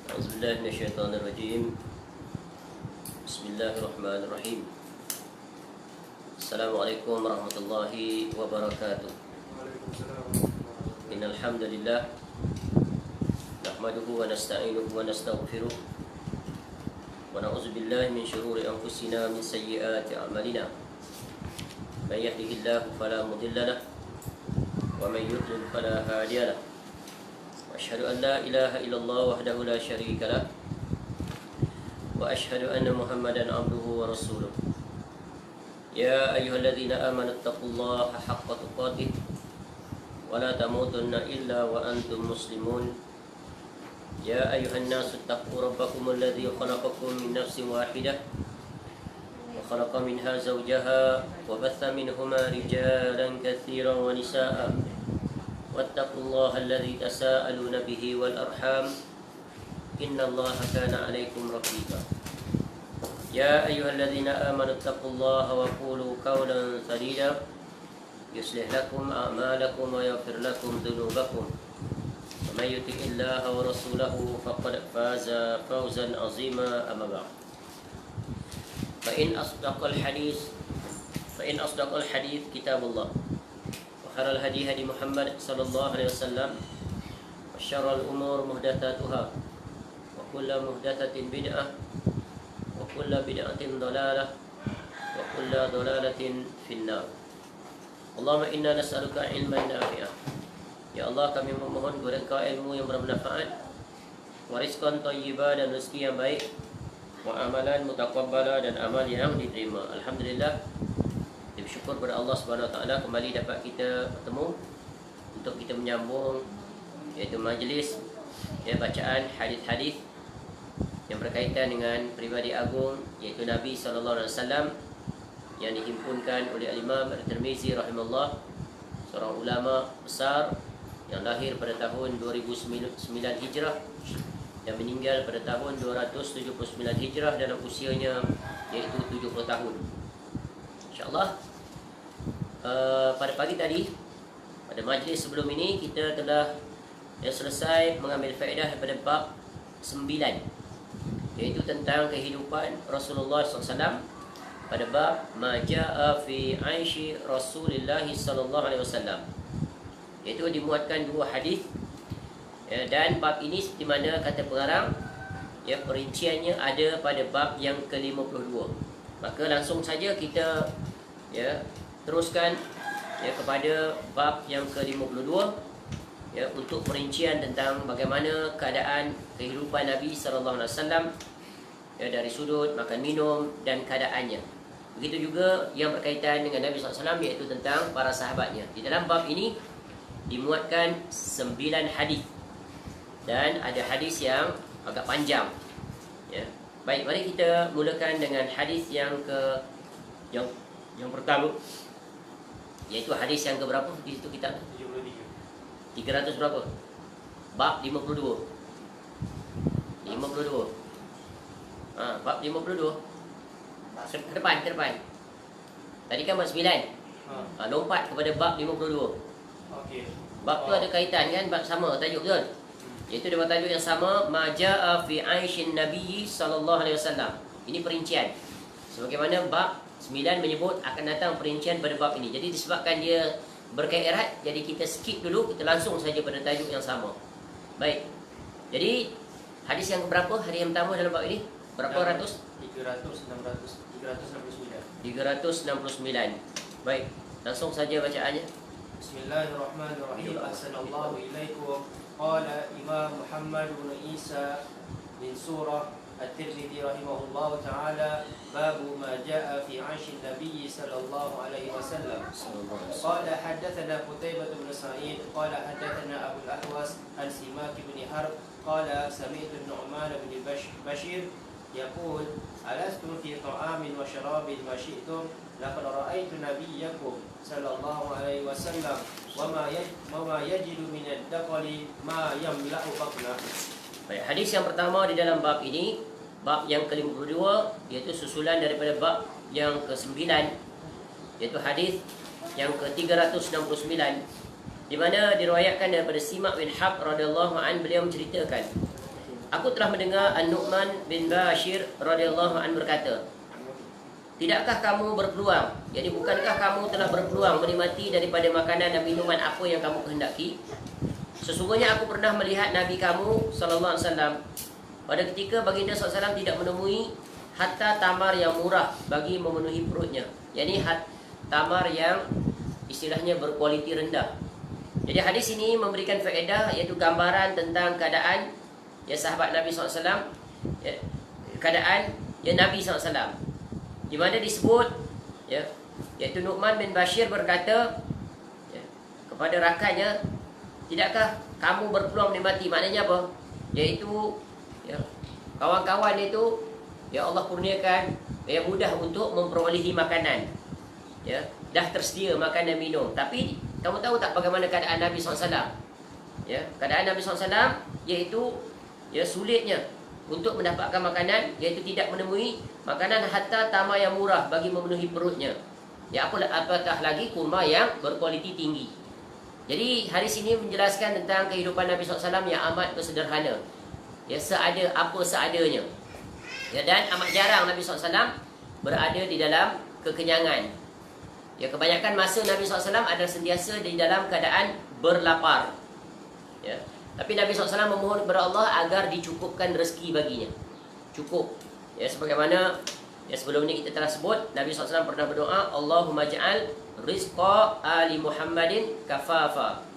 A'udzubillahi minasyaitonirrajim. Bismillahirrahmanirrahim. Assalamualaikum warahmatullahi wabarakatuh. Innal hamdalillah nahmaduhu wa nasta'inuhu wa nastaghfiruh wa na'udzu billahi min shururi anfusina min sayyiati a'malina. Man yahdihillahu fala mudilla lahu wa man yudlil fala hadiya lahu. Asyhadu an la ilaha illallah wahdahu la syarika lah wa asyhadu anna Muhammadan abduhu wa rasuluh. Ya ayyuhalladzina amanu taqullaha haqqa tuqatih wa la tamutunna illa wa antum muslimun. Ya ayyuhan nasu taqu rabbakumul ladzi khalaqakum min nafsin wahidah wa khalaqa minha zawjaha wa batha minhuma rijalan katsiran wa nisaa'a. واتقوا الله الذي تساءلون به والأرحام إن الله كان عليكم رقيبا يا أيها الذين آمنوا اتقوا الله وقولوا قولا سديدا يصلح لكم أعمالكم ويغفر لكم ذنوبكم ومن يطع الله ورسوله فقد فاز فوزا عظيما أما بعد فإن أصدق الحديث كتاب الله خير الهدي هدي محمد صلى الله عليه وسلم وشر الأمور محدثاتها وكل محدثة بدعة وكل بدعة ضلالة وكل ضلالة في النار. اللهم إنا نسألك علما نافعا. Ya Allah, kami memohon kepada Engkau ilmu yang bermanfaat, wa rizqan thayyiban, dan rezeki yang baik, wa amalan mutaqabbala, dan amal yang diterima. Alhamdulillah, bersyukur kepada Allah Subhanahu Wa Taala kembali dapat kita bertemu untuk kita menyambung iaitu majlis bacaan hadis-hadis yang berkaitan dengan pribadi agung iaitu Nabi sallallahu alaihi wasallam yang dihimpunkan oleh Imam At-Tirmizi rahimahullah, seorang ulama besar yang lahir pada tahun 2009 Hijrah dan meninggal pada tahun 279 Hijrah dalam usianya iaitu 70 tahun. InsyaAllah pada pagi tadi, pada majlis sebelum ini, kita telah selesai mengambil faedah daripada bab 9, iaitu tentang kehidupan Rasulullah SAW pada bab Maja'a fi Aishi Rasulullah SAW, iaitu dimuatkan dua hadis dan bab ini seperti mana kata pengarang perinciannya ada pada bab yang ke-52. Maka langsung saja kita teruskan kepada bab yang ke-52 untuk perincian tentang bagaimana keadaan kehidupan Nabi sallallahu alaihi wasallam dari sudut makan minum dan keadaannya. Begitu juga yang berkaitan dengan Nabi sallallahu alaihi wasallam, iaitu tentang para sahabatnya. Di dalam bab ini dimuatkan 9 hadis dan ada hadis yang agak panjang. Baik, mari kita mulakan dengan hadis yang pertama, iaitu hadis yang keberapa di situ kita? 300 berapa? Bab 52. Bab 52. Ke depan. Tadi kan bab 9. Lompat kepada bab 52. Okey. Bab tu ada kaitan kan, bab sama tajuk betul? Iaitu dengan tajuk yang sama, Maja'a fi Aishin Nabi sallallahu alaihi wasallam. Ini perincian. Sebagaimana bab 9 menyebut akan datang perincian pada bab ini. Jadi disebabkan dia berkait erat, jadi kita skip dulu, kita langsung saja pada tajuk yang sama. Baik. Jadi hadis yang berapa? Hari yang pertama dalam bab ini? Berapa ratus? 369. Baik. Langsung saja bacaannya. Bismillahirrahmanirrahim. Assalamualaikum ilaikum. Qala Imam Muhammad bin Isa bin surah At-Tirmidzi rahimahullah ta'ala, babu ma jaa fi 'aishi Nabi sallallahu alaihi wasallam. Qala haddatsana Qutaibah bin Sa'id qala haddatsana Abu al-Ahwas an Simak bin Harb qala sami'tu Nu'man bin Bashir yaqul alastum fi ta'amin wa sharabin ma syi'tum laqad ra'aytu nabiyyakum sallallahu alaihi wasallam wa ma yajidu min ad-daqali ma yamla'u batna. Baik, hadis yang pertama di dalam bab ini bab yang ke-52, iaitu susulan daripada bab yang ke-9, iaitu hadis yang ke-369, di mana diriwayatkan daripada Simak bin Harb radhiyallahu an, beliau menceritakan, aku telah mendengar An-Nu'man bin Bashir radhiyallahu an berkata, tidakkah kamu berpeluang, jadi bukankah kamu telah berpeluang menikmati daripada makanan dan minuman apa yang kamu kehendaki? Sesungguhnya aku pernah melihat Nabi kamu sallallahu alaihi wasallam pada ketika baginda SAW tidak menemui hatta tamar yang murah bagi memenuhi perutnya. Yani tamar yang istilahnya berkualiti rendah. Jadi hadis ini memberikan faedah, iaitu gambaran tentang keadaan ya sahabat Nabi SAW, ya, keadaan ya Nabi SAW, di mana disebut ya, iaitu Nu'man bin Bashir berkata ya, kepada rakannya, tidakkah kamu berpeluang menikmati? Maknanya apa? Iaitu ya, kawan-kawan itu ya Allah kurniakan ya mudah untuk memperolehi makanan, ya dah tersedia makan dan minum. Tapi kamu tahu tak bagaimana keadaan Nabi SAW? Ya, keadaan Nabi SAW iaitu ya sulitnya untuk mendapatkan makanan, iaitu tidak menemui makanan hatta tamar yang murah bagi memenuhi perutnya. Ya apatah lagi kurma yang berkualiti tinggi. Jadi hadis ini menjelaskan tentang kehidupan Nabi SAW yang amat sederhana. Ya seadanya. Ya, dan amat jarang Nabi SAW berada di dalam kekenyangan. Ya, kebanyakan masa Nabi SAW adalah sentiasa di dalam keadaan berlapar. Ya, tapi Nabi SAW memohon kepada Allah agar dicukupkan rezeki baginya. Cukup. Ya, sebagaimana ya sebelum ini kita telah sebut, Nabi SAW pernah berdoa, Allahumma ja'al rizqa ali Muhammadin kafafa.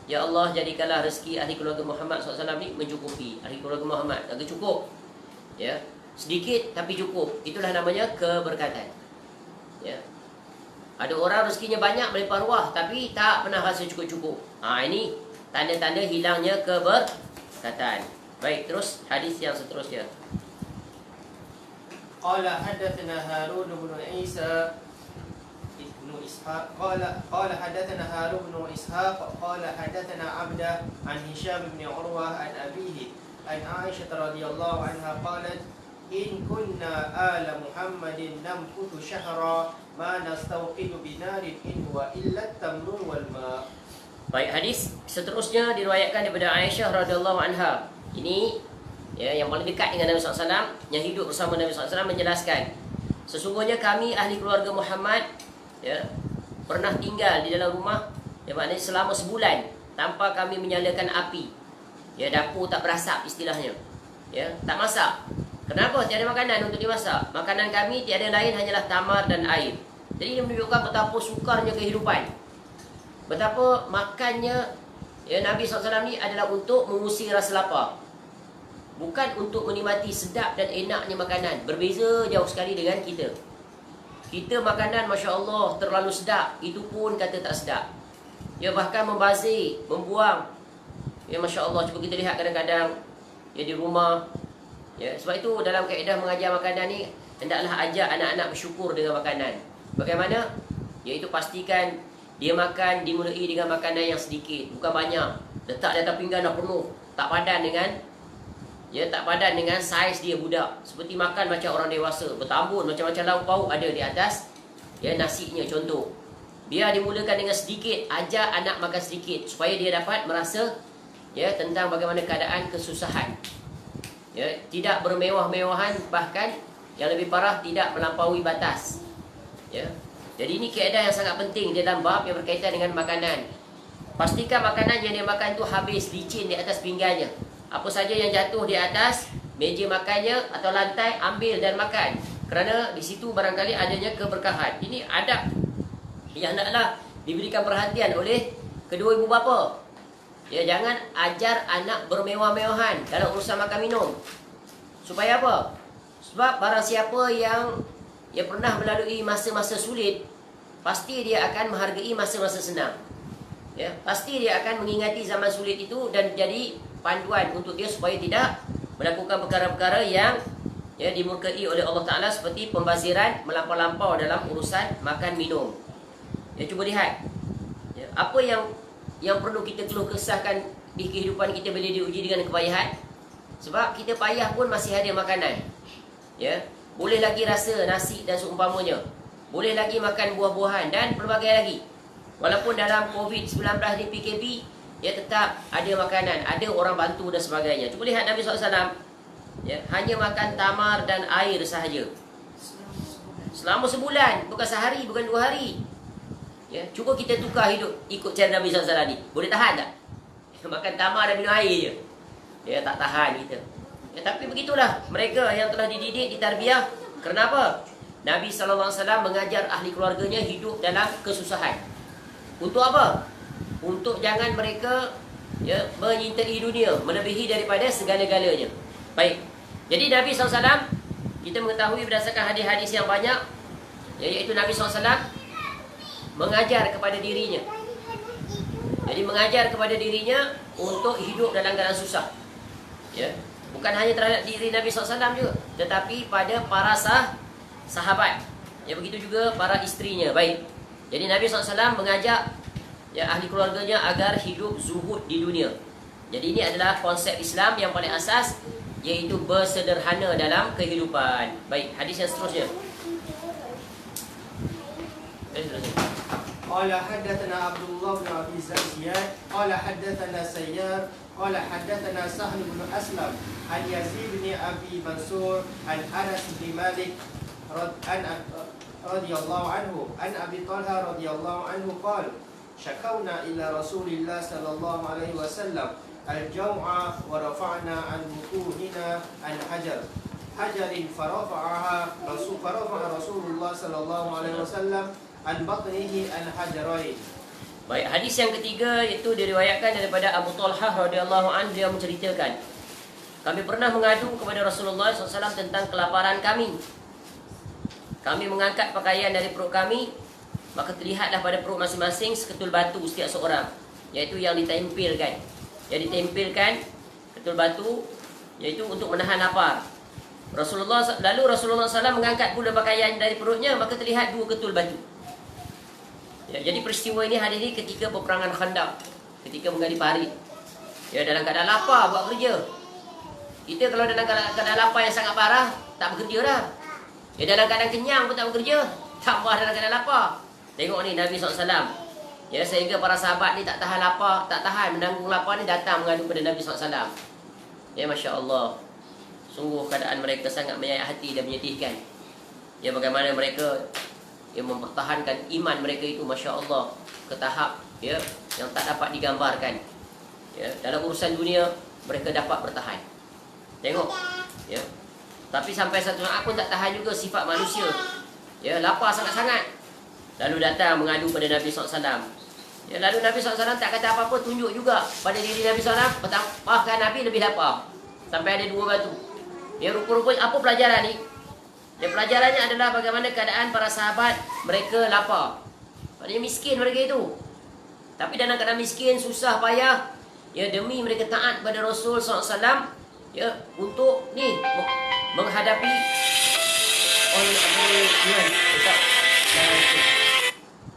Ya Allah, jadikanlah rezeki ahli keluarga Muhammad SAW ni mencukupi. Ahli keluarga Muhammad agak cukup. Ya, sedikit tapi cukup. Itulah namanya keberkatan. Ya. Ada orang rezekinya banyak melimpah ruah tapi tak pernah rasa cukup-cukup. Ini tanda-tanda hilangnya keberkatan. Baik, terus hadis yang seterusnya. Qala hadatsana Harun bin Isa بن إسحاق قال حدثنا هارون بن إسحاق قال حدثنا عبده عن هشام بن عروة عن أبيه عن عائشة رضي الله عنها قالت إن كنا آل محمد نمكث شهرا ما نستوقد بنار إن هو إلا التمر والماء. Baik, hadis seterusnya diriwayatkan daripada Aisyah radhiyallahu anha. Ini ya yang paling dekat dengan Nabi SAW, yang hidup bersama Nabi SAW, menjelaskan, sesungguhnya kami ahli keluarga Muhammad ya pernah tinggal di dalam rumah, ya maknanya selama sebulan tanpa kami menyalakan api. Ya, dapur tak berasap istilahnya. Ya, tak masak. Kenapa? Tiada makanan untuk dimasak. Makanan kami tiada lain hanyalah tamar dan air. Jadi ini menunjukkan betapa sukarnya kehidupan. Betapa makannya ya Nabi SAW ni adalah untuk mengusir rasa lapar, bukan untuk menikmati sedap dan enaknya makanan. Berbeza jauh sekali dengan kita. Kita makanan Masya Allah terlalu sedap, itu pun kata tak sedap. Ya, bahkan membazir, membuang. Ya, Masya Allah, cuba kita lihat kadang-kadang ya di rumah. Ya, sebab itu dalam kaedah mengajar makanan ni, hendaklah ajar anak-anak bersyukur dengan makanan. Bagaimana? Iaitu pastikan dia makan, dimulai dengan makanan yang sedikit, bukan banyak. Letak di atas pinggan dah penuh, tak padan dengan saiz dia budak. Seperti makan macam orang dewasa, bertambun macam-macam lauk pauk ada di atas ya nasinya contoh. Biar dimulakan dengan sedikit, ajar anak makan sedikit supaya dia dapat merasa ya tentang bagaimana keadaan kesusahan. Ya, tidak bermewah-mewahan, bahkan yang lebih parah tidak melampaui batas. Ya. Jadi ini kaedah yang sangat penting dalam bab yang berkaitan dengan makanan. Pastikan makanan yang dia makan tu habis, licin di atas pinggannya. Apa saja yang jatuh di atas meja makannya atau lantai, ambil dan makan. Kerana di situ barangkali adanya keberkahan. Ini adab yang hendaklah diberikan perhatian oleh kedua ibu bapa. Ya, jangan ajar anak bermewah-mewahan dalam urusan makan minum. Supaya apa? Sebab barang siapa yang pernah melalui masa-masa sulit, pasti dia akan menghargai masa-masa senang. Ya, pasti dia akan mengingati zaman sulit itu dan jadi panduan untuk dia supaya tidak melakukan perkara-perkara yang ya dimurkai oleh Allah Ta'ala, seperti pembaziran melampau-lampau dalam urusan makan minum. Ya, cuba lihat ya, apa yang perlu kita keluh kesahkan di kehidupan kita bila diuji dengan kepayahan. Sebab kita payah pun masih ada makanan. Ya, boleh lagi rasa nasi dan seumpamanya. Boleh lagi makan buah-buahan dan pelbagai lagi. Walaupun dalam COVID-19 ni PKP, ya tetap ada makanan, ada orang bantu dan sebagainya. Cuba lihat Nabi SAW, ya, hanya makan tamar dan air sahaja. Selama sebulan, bukan sehari, bukan 2 hari. Ya, cuba kita tukar hidup ikut cara Nabi SAW ni. Boleh tahan tak? Makan tamar dan minum air je. Ya, tak tahan kita. Ya, tapi begitulah mereka yang telah dididik, ditarbiyah. Kenapa? Nabi SAW mengajar ahli keluarganya hidup dalam kesusahan. Untuk apa? Untuk jangan mereka, ya, menyintai dunia melebihi daripada segala-galanya. Baik. Jadi Nabi SAW, kita mengetahui berdasarkan hadis-hadis yang banyak, iaitu Nabi SAW mengajar kepada dirinya. Jadi mengajar kepada dirinya untuk hidup dalam keadaan susah. Ya, bukan hanya terhadap diri Nabi SAW juga, tetapi pada para sahabat. Ya, begitu juga para isterinya. Baik. Jadi Nabi SAW mengajak, ya, ahli keluarganya agar hidup zuhud di dunia. Jadi ini adalah konsep Islam yang paling asas, iaitu bersederhana dalam kehidupan. Baik, hadis yang seterusnya. قال حدثنا عبد الله بن ابي زياد قال حدثنا سيار قال حدثنا سهل بن اسلم عن يزيد بن ابي منصور عن انس بن مالك رضي الله عنه عن ابي طلحه رضي الله عنه قال شكونا الى رسول الله صلى الله عليه وسلم الجوع ورفعنا عن بطوننا عن حجر فرفع رسول الله صلى الله عليه وسلم عن بطنه عن حجرين. Baik, hadis yang ketiga itu diriwayatkan daripada Abu Talhah radhiyallahu anhu. Dia menceritakan, kami pernah mengadu kepada Rasulullah SAW tentang kelaparan kami. Kami mengangkat pakaian dari perut kami, maka terlihatlah pada perut masing-masing seketul batu setiap seorang, iaitu yang ditempelkan. Yang ditempelkan ketul batu, iaitu untuk menahan lapar. Lalu Rasulullah SAW mengangkat pula pakaian dari perutnya, maka terlihat 2 ketul batu. Ya, jadi peristiwa ini hadis ini ketika peperangan Khandaq, ketika menggali parit. Ya, dalam keadaan lapar buat kerja. Kita kalau dalam keadaan lapar yang sangat parah, tak bekerja dah. Ya, dalam keadaan kenyang pun tak bekerja, tambah dalam keadaan lapar. Tengok ni Nabi SAW. Ya, sehingga para sahabat ni tak tahan lapar, tak tahan menanggung lapar ni, datang mengadu pada Nabi SAW. Ya, Masya Allah. Sungguh keadaan mereka sangat menyayat hati dan menyedihkan. Ya, bagaimana mereka yang mempertahankan iman mereka itu, Masya Allah, ke tahap, ya, yang tak dapat digambarkan. Ya, dalam urusan dunia mereka dapat bertahan. Tengok, ya. Tapi sampai satu saat pun tak tahan juga sifat manusia. Ya, lapar sangat-sangat. Lalu datang mengadu pada Nabi SAW. Ya, lalu Nabi SAW tak kata apa-apa, tunjuk juga pada diri Nabi SAW, bahkan Nabi lebih lapar. Sampai ada 2 batu. Ya, rupa-rupanya apa pelajaran ni? Dan pelajarannya adalah bagaimana keadaan para sahabat, mereka lapar. Maksudnya miskin mereka itu. Tapi dalam keadaan miskin, susah, payah, ya, demi mereka taat kepada Rasul SAW, ya, untuk ni menghadapi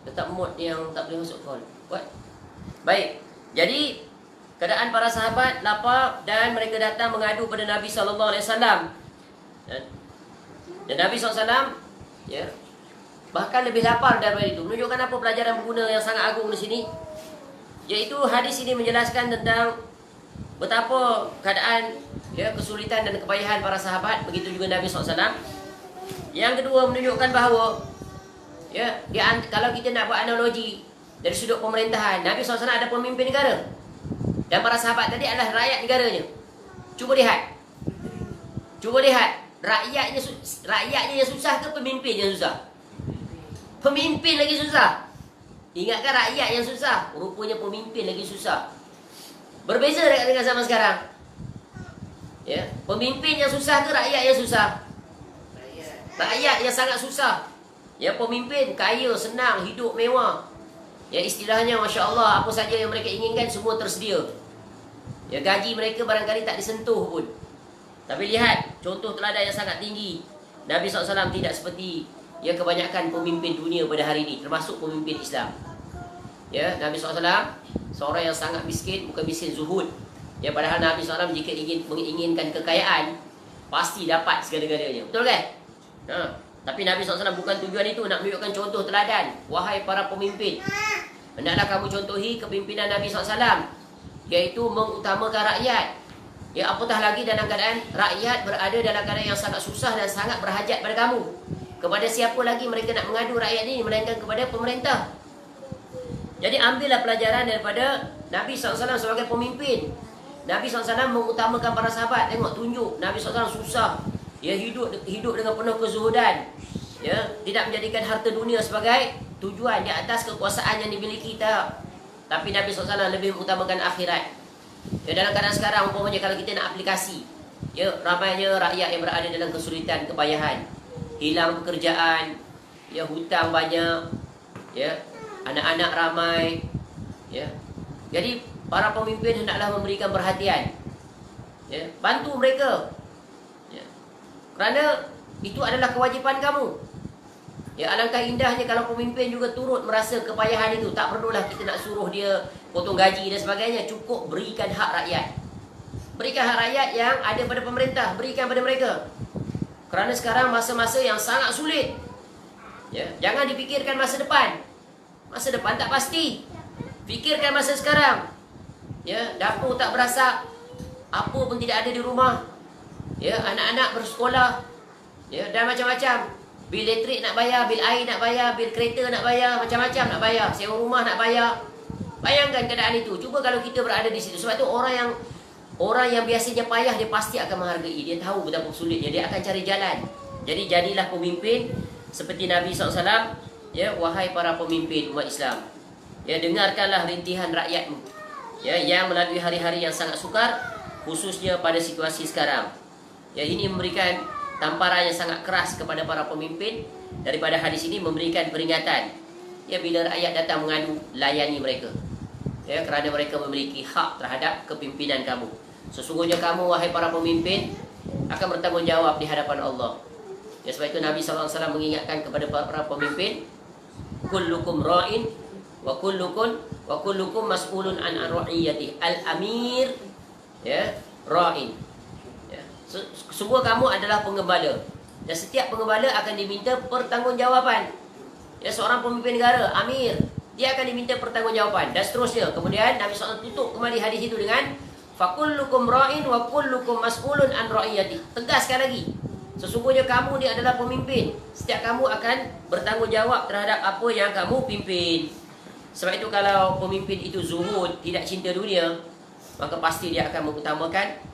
tetap mood yang tak boleh masuk call. What? Baik. Jadi keadaan para sahabat lapar dan mereka datang mengadu pada Nabi SAW. Dan Nabi SAW, ya, bahkan lebih lapar daripada itu. Menunjukkan apa pelajaran berguna yang sangat agung di sini? Iaitu hadis ini menjelaskan tentang betapa keadaan, ya, kesulitan dan kepayahan para sahabat. Begitu juga Nabi SAW. Yang kedua, menunjukkan bahawa, ya, kalau kita nak buat analogi dari sudut pemerintahan, Nabi SAW ada pemimpin negara, dan para sahabat tadi adalah rakyat negaranya. Cuba lihat, rakyatnya yang susah ke pemimpin yang susah? Pemimpin lagi susah. Ingatkan rakyat yang susah, rupanya pemimpin lagi susah. Berbeza dengan zaman sekarang. Ya, pemimpin yang susah ke rakyat yang susah? Rakyat yang sangat susah. Ya, pemimpin kaya, senang, hidup mewah. Ya, istilahnya Masya Allah, apa saja yang mereka inginkan semua tersedia. Ya, gaji mereka barangkali tak disentuh pun. Tapi lihat contoh teladan yang sangat tinggi. Nabi SAW tidak seperti, ya, kebanyakan pemimpin dunia pada hari ini, termasuk pemimpin Islam. Ya, Nabi SAW seorang yang sangat miskin, bukan miskin zuhud. Ya, padahal Nabi SAW jika menginginkan kekayaan, pasti dapat segala-galanya. Betul kan? Tapi Nabi SAW bukan tujuan itu nak menunjukkan contoh teladan. Wahai para pemimpin, hendaklah kamu contohi kepimpinan Nabi SAW, iaitu mengutamakan rakyat. Ya, apatah lagi dalam keadaan rakyat berada dalam keadaan yang sangat susah dan sangat berhajat pada kamu. Kepada siapa lagi mereka nak mengadu rakyat ini melainkan kepada pemerintah. Jadi ambillah pelajaran daripada Nabi SAW sebagai pemimpin. Nabi SAW mengutamakan para sahabat. Tengok, tunjuk Nabi SAW susah. Dia hidup dengan penuh kezuhudan. Ya, tidak menjadikan harta dunia sebagai tujuan di atas kekuasaan yang dimiliki, tak. Tapi Nabi SAW lebih mengutamakan akhirat. Ya, dalam keadaan sekarang umpamanya kalau kita nak aplikasi, ya, ramainya rakyat yang berada dalam kesulitan, kepayahan, hilang pekerjaan, ya, hutang banyak, ya, anak-anak ramai, ya. Jadi para pemimpin hendaklah memberikan perhatian, ya, bantu mereka, ya, kerana itu adalah kewajipan kamu. Ya, alangkah indahnya kalau pemimpin juga turut merasa kepayahan itu. Tak perlulah kita nak suruh dia potong gaji dan sebagainya. Cukup berikan hak rakyat. Berikan hak rakyat yang ada pada pemerintah, berikan pada mereka. Kerana sekarang masa-masa yang sangat sulit. Ya, jangan dipikirkan masa depan. Masa depan tak pasti. Fikirkan masa sekarang. Ya, dapur tak berasak, apa pun tidak ada di rumah. Ya, anak-anak bersekolah. Ya, dan macam-macam. Bil elektrik nak bayar, bil air nak bayar, bil kereta nak bayar, macam-macam nak bayar, sewa rumah nak bayar. Bayangkan keadaan itu. Cuba kalau kita berada di situ. Sebab tu orang yang biasanya payah, dia pasti akan menghargai. Dia tahu betapa sulitnya, dia akan cari jalan. Jadi jadilah pemimpin seperti Nabi SAW. Ya, wahai para pemimpin umat Islam, ya, dengarkanlah rintihan rakyatmu, ya, yang melalui hari-hari yang sangat sukar, khususnya pada situasi sekarang. Ya, ini memberikan tamparan yang sangat keras kepada para pemimpin. Daripada hadis ini memberikan peringatan, ya, bila rakyat datang mengadu, layani mereka, ya, kerana mereka memiliki hak terhadap kepimpinan kamu. Sesungguhnya kamu, wahai para pemimpin, akan bertanggungjawab di hadapan Allah. Ya, sebab itu Nabi SAW mengingatkan kepada para pemimpin, kullukum ra'in wa kullukum mas'ulun an ra'iyati. Al-amir, ya, ra'in. Semua kamu adalah penggembala, dan setiap penggembala akan diminta pertanggungjawaban. Ya, seorang pemimpin negara, amir, dia akan diminta pertanggungjawaban, dan seterusnya. Kemudian Nabi SAW tutup kembali hadis itu dengan fakullukum ra'in wa kullukum mas'ulun an ra'iyati. Tegaskan lagi, sesungguhnya kamu ni adalah pemimpin, setiap kamu akan bertanggungjawab terhadap apa yang kamu pimpin. Sebab itu kalau pemimpin itu zuhud, tidak cinta dunia, maka pasti dia akan mengutamakan,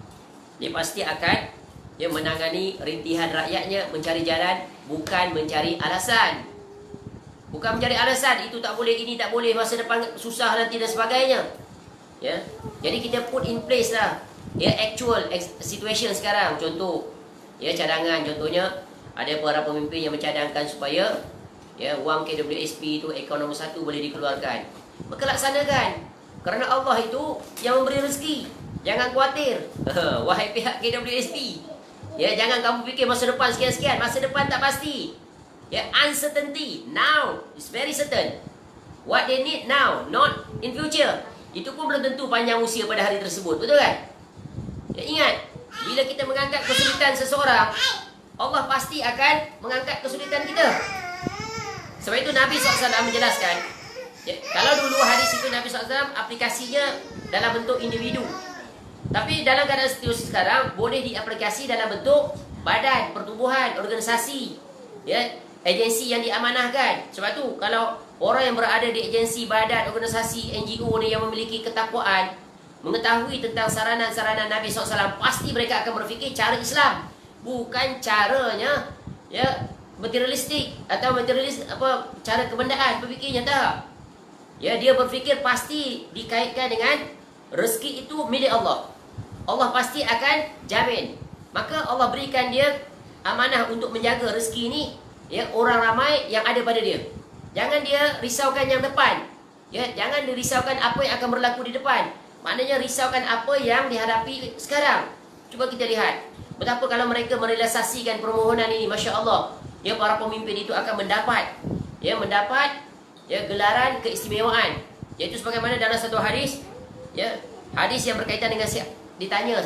dia pasti akan, dia menangani rintihan rakyatnya, mencari jalan, bukan mencari alasan. Bukan mencari alasan, itu tak boleh, ini tak boleh, masa depan susah nanti dan sebagainya. Ya, jadi kita put in place lah, ya, actual situation sekarang. Contoh, ya, cadangan, contohnya ada para pemimpin yang mencadangkan supaya, ya, wang KWSP itu akaun nombor 1 boleh dikeluarkan. Maka laksanakan, kerana Allah itu yang memberi rezeki. Jangan khawatir, wahai pihak KWSP. Ya, jangan kamu fikir masa depan sekian-sekian. Masa depan tak pasti. Ya, uncertainty. Now is very certain. What they need now, not in future. Itu pun belum tentu panjang usia pada hari tersebut. Betul kan? Ya, ingat, bila kita mengangkat kesulitan seseorang, Allah pasti akan mengangkat kesulitan kita. Sebab itu Nabi SAW menjelaskan, ya, kalau dulu hadis itu Nabi SAW aplikasinya dalam bentuk individu. Tapi dalam keadaan situasi sekarang boleh diaplikasi dalam bentuk badan, pertubuhan, organisasi, ya, agensi yang diamanahkan. Sebab tu kalau orang yang berada di agensi, badan, organisasi, NGO ni yang memiliki ketakwaan, mengetahui tentang saranan-saranan Nabi SAW, pasti mereka akan berfikir cara Islam, bukan caranya, ya, materialistik atau cara kebendaan berfikirnya, tak. Ya, dia berfikir pasti dikaitkan dengan rezeki itu milik Allah. Allah pasti akan jamin. Maka Allah berikan dia amanah untuk menjaga rezeki ini, ya, orang ramai yang ada pada dia. Jangan dia risaukan yang depan. Ya, jangan dirisaukan apa yang akan berlaku di depan. Maknanya risaukan apa yang dihadapi sekarang. Cuba kita lihat betapa kalau mereka merealisasikan permohonan ini, masya-Allah, ya, para pemimpin itu akan mendapat gelaran keistimewaan. Iaitu sebagaimana dalam satu hadis, ya, hadis yang berkaitan dengan ditanya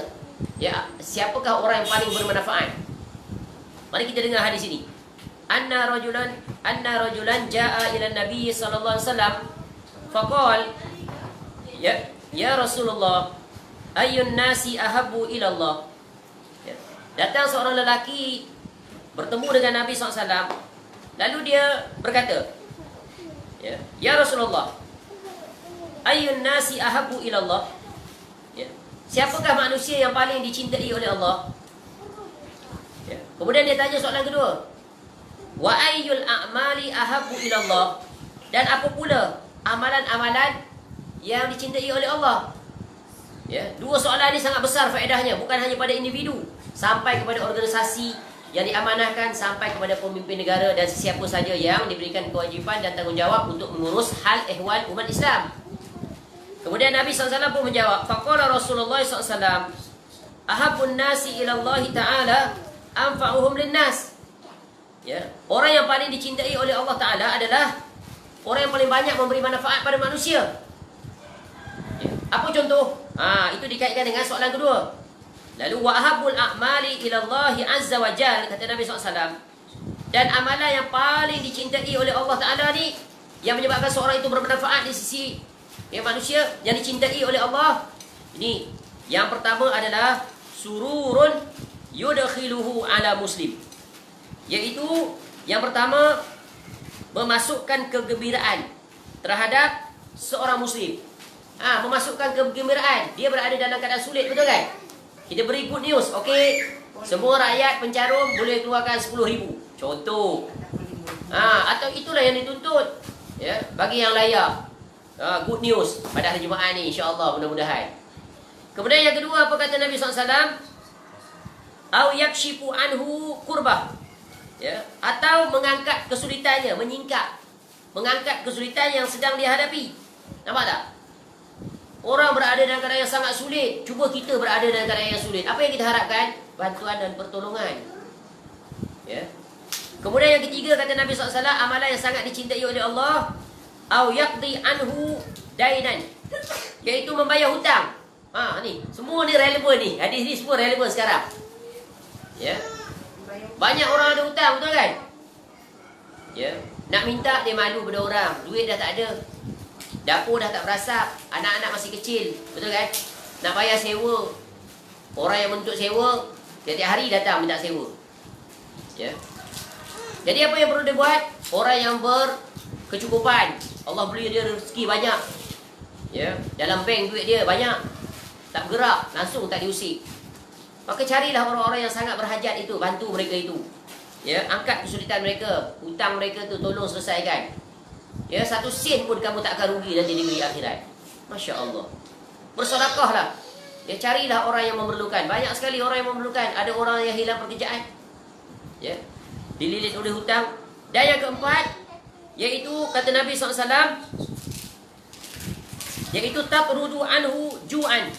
Ya, siapakah orang yang paling bermanfaat? Mari kita dengar hadis ini. Anna rajulan jaa ila Nabi sallallahu alaihi wasallam faqal ya Rasulullah ayyun nasi ahabbu ila Allah. Ya. Datang seorang lelaki bertemu dengan Nabi SAW, lalu dia berkata, ya Rasulullah, ayyun nasi ahabbu ila Allah. Ya. Siapakah manusia yang paling dicintai oleh Allah? Ya. Kemudian dia tanya soalan kedua, wa ayyul a'mali ahabbu ila Allah. Dan apa pula amalan-amalan yang dicintai oleh Allah? Ya, dua soalan ini sangat besar faedahnya, bukan hanya pada individu, sampai kepada organisasi yang diamanahkan, sampai kepada pemimpin negara dan sesiapa saja yang diberikan kewajipan dan tanggungjawab untuk mengurus hal ehwal umat Islam. Kemudian Nabi SAW pun menjawab, faqala Rasulullah SAW, ahabbun nasi ila Allah Ta'ala anfa'uhum linnas. Ya, orang yang paling dicintai oleh Allah Ta'ala adalah orang yang paling banyak memberi manfaat pada manusia. Ya. Apa contoh? Itu dikaitkan dengan soalan kedua. Lalu wa ahabbul a'mali ila Allah azza wa jalla, kata Nabi SAW. Dan amalan yang paling dicintai oleh Allah Ta'ala ni, yang menyebabkan seorang itu bermanfaat di sisi manusia, yang dicintai oleh Allah, ini yang pertama adalah sururun yudkhiluhu ala muslim. Iaitu yang pertama, memasukkan kegembiraan terhadap seorang muslim. Memasukkan kegembiraan. Dia berada dalam keadaan sulit, betul kan? Kita beri good news, okey, semua rakyat pencarum boleh keluarkan 10,000. Contoh. Atau itulah yang dituntut, ya, bagi yang layak. Good news pada hari Jumaat ni, insya-Allah, mudah-mudahan. Kemudian yang kedua, apa kata Nabi SAW? Au yakshifu anhu kurbah. Ya, atau mengangkat kesulitannya, mengangkat kesulitan yang sedang dihadapi. Nampak tak? Orang berada dalam keadaan yang sangat sulit, cuba kita berada dalam keadaan yang sulit. Apa yang kita harapkan? Bantuan dan pertolongan. Ya. Kemudian yang ketiga, kata Nabi SAW, amalan yang sangat dicintai oleh Allah, au yaqdi anhu dainan, iaitu membayar hutang. Ni, semua ni relevan ni. Hadis ni semua relevan sekarang. Ya. Banyak orang ada hutang, betul kan? Ya. Nak minta dia malu pada orang, duit dah tak ada. Dapur dah tak berasap, anak-anak masih kecil, betul kan? Nak bayar sewa, orang yang menuntut sewa tiap-tiap hari datang minta sewa. Ya. Jadi apa yang perlu dia buat? Orang yang berkecukupan, Allah beri dia rezeki banyak, ya, dalam bank duit dia banyak, tak bergerak, langsung tak diusik. Maka carilah orang-orang yang sangat berhajat itu, bantu mereka itu. Ya, angkat kesulitan mereka, hutang mereka tu tolong selesaikan. Ya, 1 sen pun kamu tak akan rugi nanti di negeri akhirat. Masya Allah. Bersedekahlah. Ya, carilah orang yang memerlukan. Banyak sekali orang yang memerlukan. Ada orang yang hilang pekerjaan, ya, dililit oleh hutang. Dan yang keempat, iaitu kata Nabi SAW, iaitu tabrudu anhu ju'an,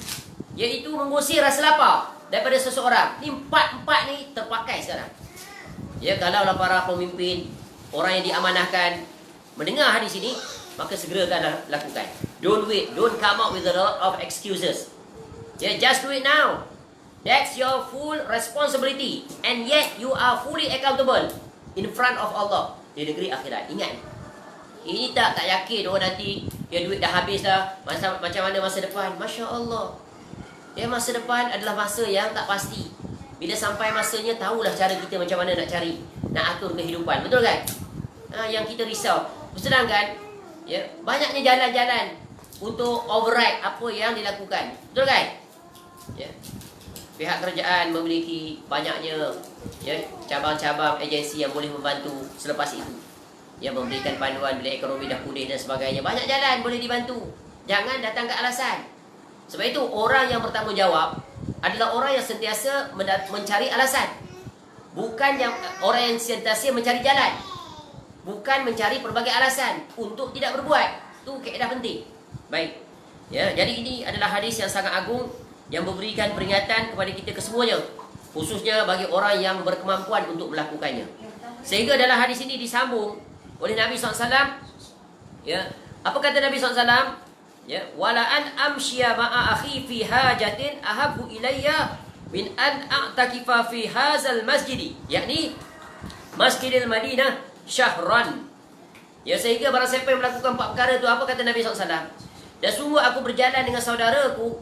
iaitu mengusir rasa lapar daripada seseorang. Ni empat ni terpakai sekarang. Ya, kalaulah para pemimpin, orang yang diamanahkan mendengar hadis ini, maka segerakanlah lakukan. Don't wait, don't come up with a lot of excuses. Yeah, just do it now. That's your full responsibility, and yet you are fully accountable in front of Allah di negeri akhirat. Ingat, ini tak yakin nanti ya duit dah habis dah, macam mana masa depan. Masya Allah. Ya, masa depan adalah masa yang tak pasti. Bila sampai masanya, tahulah cara kita macam mana nak cari, nak atur kehidupan, betul kan? Yang kita risau. Sedangkan ya, banyaknya jalan-jalan untuk override apa yang dilakukan, betul kan? Ya. Pihak kerajaan memiliki banyaknya, ya, cabang-cabang agensi yang boleh membantu selepas itu. Yang memberikan panduan bila ekonomi dah pulih dan sebagainya. Banyak jalan boleh dibantu. Jangan datang ke alasan. Sebab itu orang yang bertanggungjawab adalah orang yang sentiasa mencari alasan. Bukan orang yang sentiasa mencari jalan. Bukan mencari pelbagai alasan untuk tidak berbuat. Itu kaedah penting. Baik. Ya, jadi ini adalah hadis yang sangat agung, yang memberikan peringatan kepada kita kesemuanya, khususnya bagi orang yang berkemampuan untuk melakukannya. Sehingga dalam hadis ini disambung oleh Nabi SAW. Ya, apa kata Nabi SAW? Ya, wala an amshiya ma'a akhi fi hajatin ahabbu ilayya min an a'takifa fi hadzal masjid, yakni Masjidil Madinah syahran. Ya, sehingga barang siapa yang melakukan 4 perkara itu, apa kata Nabi SAW? Dan sungguh aku berjalan dengan saudaraku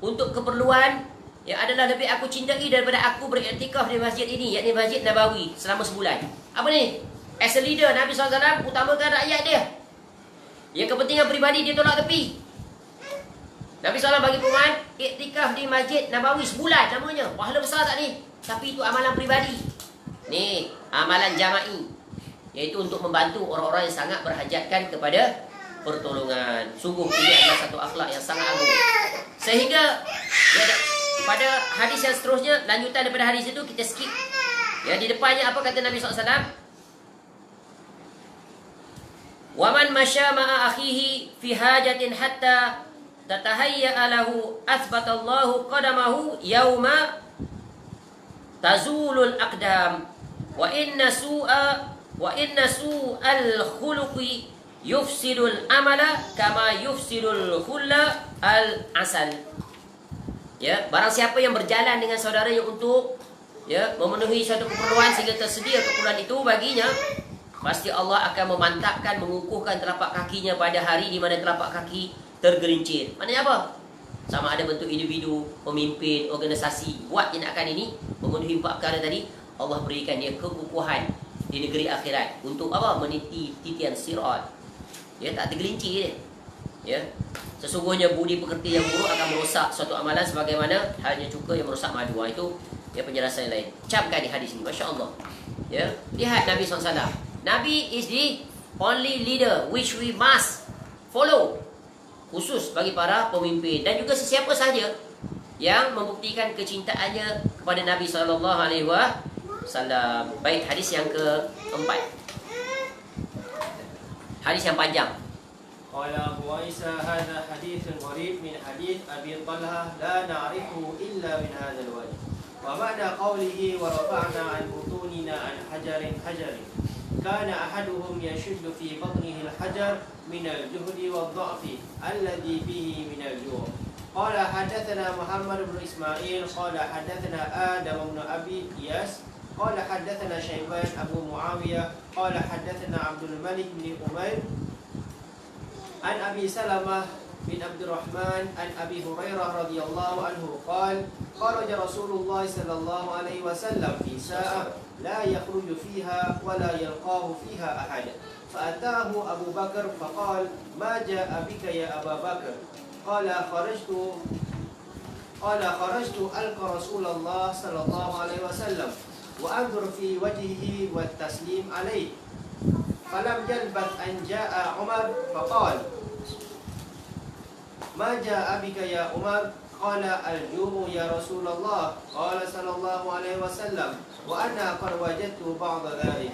untuk keperluan yang adalah lebih aku cintai daripada aku beriktikaf di masjid ini, yakni Masjid Nabawi selama sebulan. Apa ni? As a leader, Nabi SAW utamakan rakyat dia. Yang kepentingan peribadi dia tolak tepi. Nabi SAW bagi perumahan iktikaf di Masjid Nabawi sebulan namanya. Pahala besar tak ni? Tapi itu amalan peribadi. Ni, amalan jama'i. Iaitu untuk membantu orang-orang yang sangat berhajatkan kepada pertolongan. Sungguh ini adalah satu akhlak yang sangat agung. Sehingga ya, pada hadis yang seterusnya, lanjutan daripada hadis itu kita skip. Ya, di depannya apa kata Nabi SAW? Waman masya ma'a akhihi fi hajatin hatta tatahayya'a lahu athbatallahu qadamahu yawma tazulul aqdam wa inna su'al khuluqi yufsidul amala kama yufsidul khulla al asal. Ya, barang siapa yang berjalan dengan saudaranya untuk ya memenuhi suatu keperluan sehingga tersedia keperluan itu baginya, pasti Allah akan memantapkan, mengukuhkan telapak kakinya pada hari di mana telapak kaki tergelincir. Maknanya apa? Sama ada bentuk individu, pemimpin, organisasi buat tindakan ini, memenuhi 4 perkara tadi, Allah berikan dia kekukuhan di negeri akhirat untuk apa? Meniti titian sirat. Ya, tak tergelincir dia. Ya. Sesungguhnya budi pekerti yang buruk akan merosak suatu amalan sebagaimana halnya cuka yang merosak madu. Itu ya penjelasan yang lain. Camkan di hadis ini, masya-Allah. Ya, lihat Nabi SAW. Nabi is the only leader which we must follow. Khusus bagi para pemimpin dan juga sesiapa sahaja yang membuktikan kecintaannya kepada Nabi SAW. Baik, hadis yang keempat. Hadis yang panjang. Qala Abu Isa hadha hadithun gharib min hadith Abi Talha la na'rifu illa min hadzal wajh. Wa ma'na qawlihi wa rafa'na an butunina an hajarin. Kana ahaduhum yashuddu fi batnihi al-hajar min al-juhdi wad-dha'fi alladhi fihi min al-ju'. Qala hadatsana Muhammad bin Ismail qala hadatsana Adam bin Abi Iyas qala hadatsana Syaiban Abu Muawiyah qala hadatsana Abdul Malik bin Umair an Abi Salamah bin Abdurrahman an Abi Hurairah radhiyallahu anhu qala kharaja Rasulullah sallallahu alaihi wasallam fi sa'ah la yakhruju fiha wa la yalqahu fiha ahad فأتاه أبو بكر فقال ما جاء بك يا أبا بكر قال خرجت ألقى رسول الله صلى الله عليه وسلم وأنظر في وجهه والتسليم عليه فلم يلبث أن جاء عمر فقال ما جاء بك يا عمر قال الجوع يا رسول الله قال صلى الله عليه وسلم وأنا قد وجدت بعض ذلك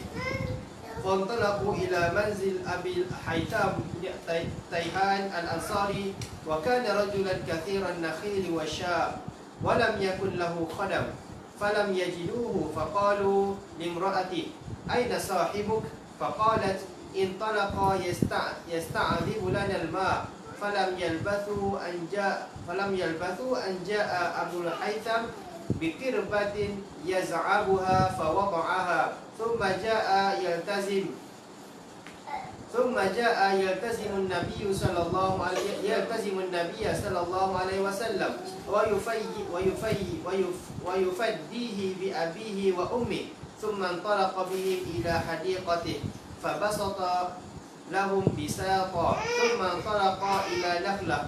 فانطلقوا إلى منزل أبي الحيثم تيهان الأنصاري وكان رجلا كثير النخيل والشاء ولم يكن له خدم فلم يجدوه فقالوا لامرأته أين صاحبك فقالت انطلق يستعذب لنا الماء فلم يلبثوا أن جاء أبو الحيثم بكربة يزعبها فوضعها ثم جاء يلتزم النبي صلى الله عليه وسلم ويفديه بأبيه وأمه ثم انطلق بهم إلى حديقته فبسط لهم بساطا ثم انطلق إلى نخلة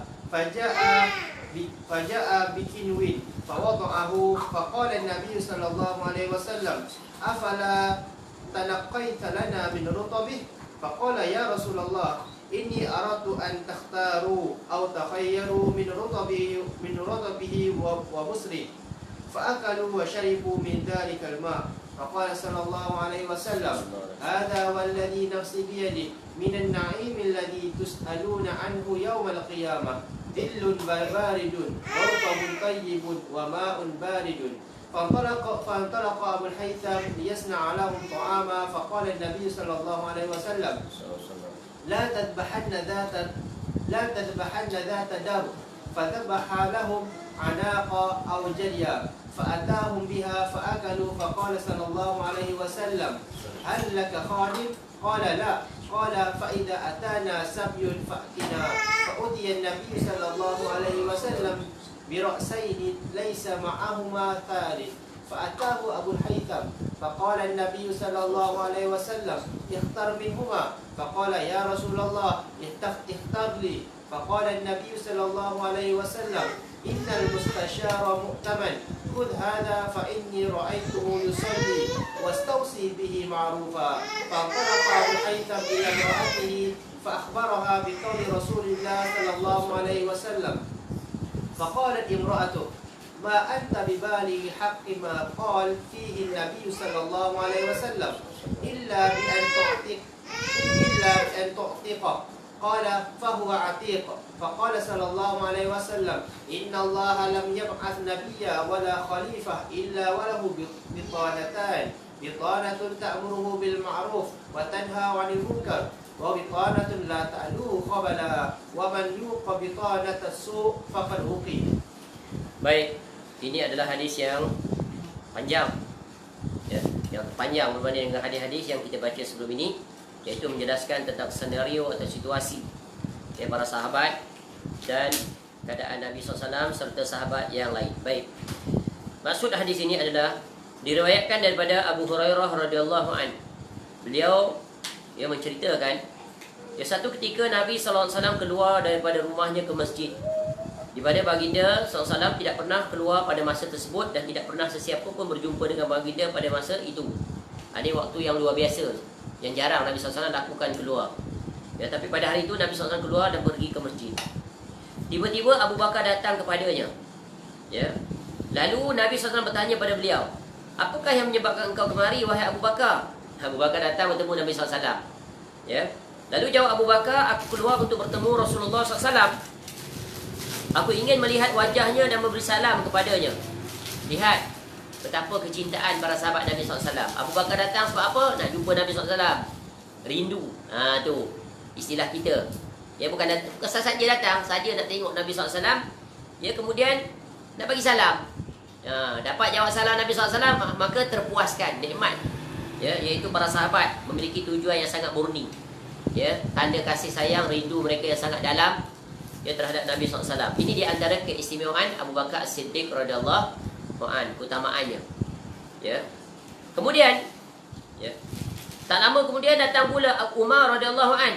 فجاء بكنو فوضعه فقال النبي صلى الله عليه وسلم أفلا تنقيت لنا من رطبه فقال يا رسول الله إني أردت أن تختاروا أو تخيروا من رطبه وبصره فأكلوا وشربوا من ذلك الماء فقال صلى الله عليه وسلم هذا والذي نفسي بيده من النعيم الذي تسألون عنه يوم القيامة ظل بارد ورطب طيب وماء بارد فانطلق أبو الحيثم ليصنع لهم طعاما فقال النبي صلى الله عليه وسلم لا تذبحن ذات دار فذبح لهم عناقا أو جريا فأتاهم بها فأكلوا فقال صلى الله عليه وسلم هل لك خادم؟ قال لا. قال فإذا أتانا سبي فأتنا. فأتي النبي صلى الله عليه وسلم برأسين ليس معهما ثالث فأتاه أبو الهيثم فقال النبي صلى الله عليه وسلم اختر منهما. فقال يا رسول الله اختر لي. فقال النبي صلى الله عليه وسلم إن المستشار مؤتمن خذ هذا فإني رأيته يصلي واستوصي به معروفا. فانطلق أبو الهيثم إلى امرأته فأخبرها بقول رسول الله صلى الله عليه وسلم. فقالت امرأته ما أنت ببالغ حق ما قال فيه النبي صلى الله عليه وسلم إلا بأن تعتق. قال فهو عتيق. فقال صلى الله عليه وسلم إن الله لم يبعث نبيا ولا خليفة إلا وله بطانتان بطانة تأمره بالمعروف وتنهى عن المنكر وبطانة لا تألوه خبلا ومن يوق بطانة السوء فقد وقي. Baik, ini adalah hadis yang panjang, ya, yang panjang berbanding dengan hadis-hadis yang kita baca sebelum ini, iaitu menjelaskan tentang senario atau situasi para sahabat dan keadaan Nabi SAW serta sahabat yang lain. Baik, maksud hadis ini adalah diriwayatkan daripada Abu Hurairah radhiyallahu an. Beliau menceritakan, satu ketika Nabi SAW keluar daripada rumahnya ke masjid, di mana baginda SAW tidak pernah keluar pada masa tersebut dan tidak pernah sesiapa pun berjumpa dengan baginda pada masa itu. Ada waktu yang luar biasa, yang jarang Nabi SAW lakukan keluar. Tapi pada hari itu Nabi SAW keluar dan pergi ke masjid. Tiba-tiba Abu Bakar datang kepadanya. Lalu Nabi SAW bertanya pada beliau, apakah yang menyebabkan engkau kemari, wahai Abu Bakar? Abu Bakar datang bertemu Nabi SAW. Lalu jawab Abu Bakar, aku keluar untuk bertemu Rasulullah SAW. Aku ingin melihat wajahnya dan memberi salam kepadanya. Lihat betapa kecintaan para sahabat Nabi SAW. Abu Bakar datang sebab apa? Nak jumpa Nabi SAW. Rindu. Tu istilah kita. Bukan saja datang saja nak tengok Nabi SAW. Kemudian nak bagi salam. Dapat jawab salam Nabi SAW, maka terpuaskan, nikmat. Iaitu para sahabat memiliki tujuan yang sangat murni. Tanda kasih sayang, rindu mereka yang sangat dalam terhadap Nabi SAW. Ini di antara keistimewaan Abu Bakar As-Siddiq radhiyallahu an, keutamaannya. Kemudian tak lama kemudian datang pula Umar radhiyallahu an.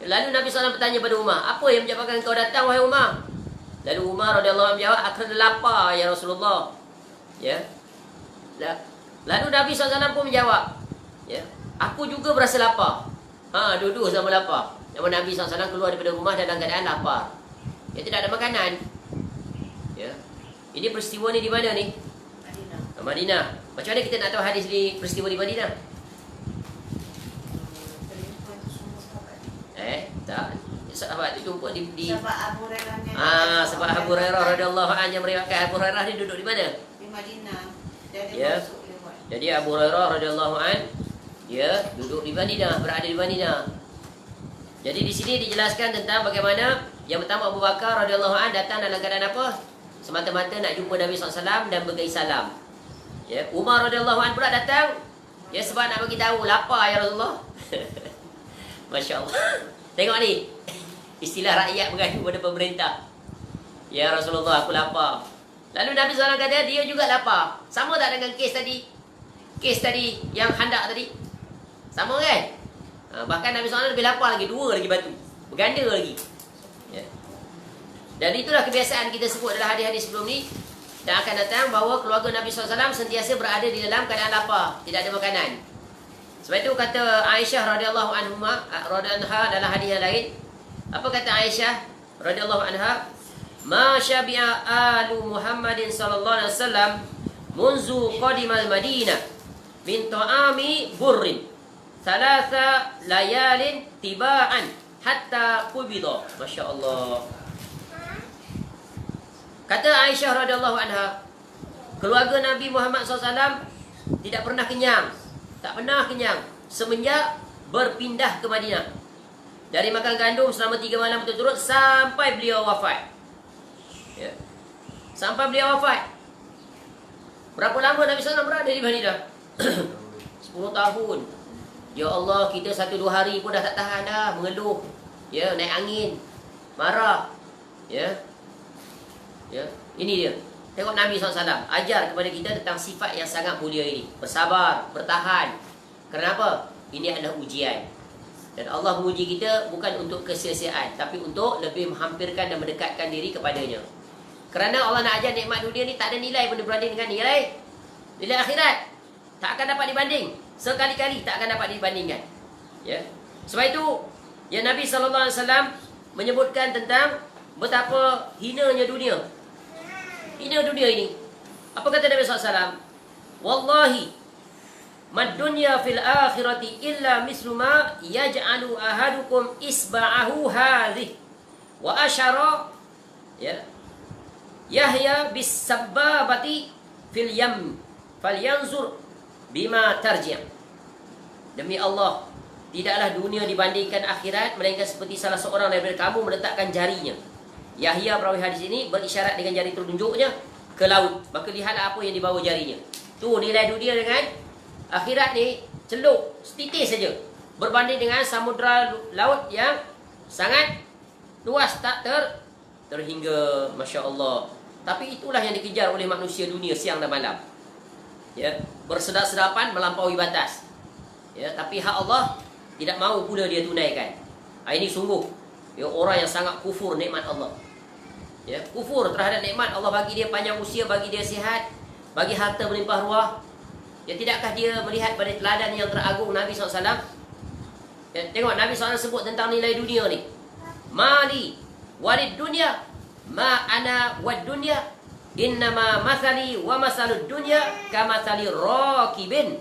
Lalu Nabi SAW bertanya pada Umar, apa yang menyebabkan kau datang, wahai Umar? Lalu Umar radhiyallahu an menjawab, aku lapar ya Rasulullah. Lalu Nabi SAW pun menjawab, aku juga berasa lapar. Duduk sama lapar. Nabi SAW keluar daripada rumah dalam keadaan lapar. Tidak ada makanan. Ini peristiwa ni di mana ni? Madinah. Macam mana kita nak tahu hadis ni peristiwa di Madinah? Tak. Sahabat tu jumpa di sebab Abu Hurairah sebab Abu Hurairah radhiyallahu anhu yang meriwayatkan. Abu Hurairah ni duduk di mana? Di Madinah. Masuk lewat. Jadi Abu Hurairah radhiyallahu anhu duduk di Madinah, berada di Madinah. Jadi di sini dijelaskan tentang bagaimana yang pertama Abu Bakar radhiyallahu anhu datang dalam keadaan apa? Semata-mata nak jumpa Nabi SAW dan bagi salam. Umar radhiyallahu anhu pula datang sebab nak bagi tahu lapar ya Rasulullah. Masya-Allah. Tengok ni. Istilah rakyat mengadu pada pemerintah. Ya Rasulullah, aku lapar. Lalu Nabi SAW kata dia juga lapar. Sama tak dengan kes tadi? Kes tadi yang Khandaq tadi? Sama kan? Bahkan Nabi SAW lebih lapar lagi, 2 lagi batu, berganda lagi. Dan itulah kebiasaan kita sebut dalam hadis-hadis sebelum ni. Dan akan datang bahawa keluarga Nabi SAW sentiasa berada di dalam keadaan lapar, tidak ada makanan. Sebab itu kata Aisyah radhiyallahu anha dalam hadis yang lain. Apa kata Aisyah radhiyallahu anha? Ma syabi'a alu Muhammadin sallallahu alaihi wasallam munzu qadimal Madinah min ta'ami burrin thalatha layalin tiba'an hatta qubida. Masya-Allah. Kata Aisyah radhiyallahu anha, keluarga Nabi Muhammad SAW tidak pernah kenyang, tak pernah kenyang semenjak berpindah ke Madinah. Dari makan gandum selama 3 malam berturut-turut sampai beliau wafat. Sampai beliau wafat. Berapa lama Nabi SAW berada di Madinah? 10 tahun. Ya Allah, kita 1-2 hari pun dah tak tahan dah, mengeluh. Ya, naik angin, marah. Ya. Ya, ini dia. Tengok Nabi SAW ajar kepada kita tentang sifat yang sangat mulia ini. Bersabar, bertahan. Kenapa? Ini adalah ujian. Dan Allah menguji kita bukan untuk kesia-siaan, tapi untuk lebih menghampirkan dan mendekatkan diri kepadanya. Kerana Allah nak ajar nikmat dunia ni tak ada nilai pun berbanding dengan nilai akhirat. Tak akan dapat dibanding. Sekali-kali tak akan dapat dibandingkan. Ya. Sebab itu, ya Nabi SAW menyebutkan tentang betapa hinanya dunia. Hina dunia ini. Apa kata Nabi SAW? Wallahi, mad dunya fil akhirati illa mislu ma yaj'alu ahadukum isba'ahu hadhi wa asyara ya Yahya bis sababati fil yam falyanzur bima tarji'. Demi Allah, tidaklah dunia dibandingkan akhirat melainkan seperti salah seorang daripada kamu meletakkan jarinya. Yahya perawi hadis ini berisyarat dengan jari telunjuknya ke laut. Maka lihatlah apa yang dibawa jarinya. Tu nilai dunia dengan akhirat ni celup, setitis saja. Berbanding dengan samudra laut yang sangat luas, tak terhingga. Masya Allah. Tapi itulah yang dikejar oleh manusia dunia siang dan malam. Ya, bersedap-sedapan melampaui batas. Ya, tapi hak Allah tidak mahu pula dia tunaikan. Ini sungguh ya, orang yang sangat kufur nikmat Allah. Ya, kufur terhadap nikmat Allah bagi dia panjang usia, bagi dia sihat, bagi harta melimpah ruah. Ya, tidakkah dia melihat pada teladan yang teragung Nabi SAW? Ya, tengok Nabi SAW sebut tentang nilai dunia ni. Mali walid dunya ma ana wad dunya innama mathali wa masalud dunya kamathali rakibin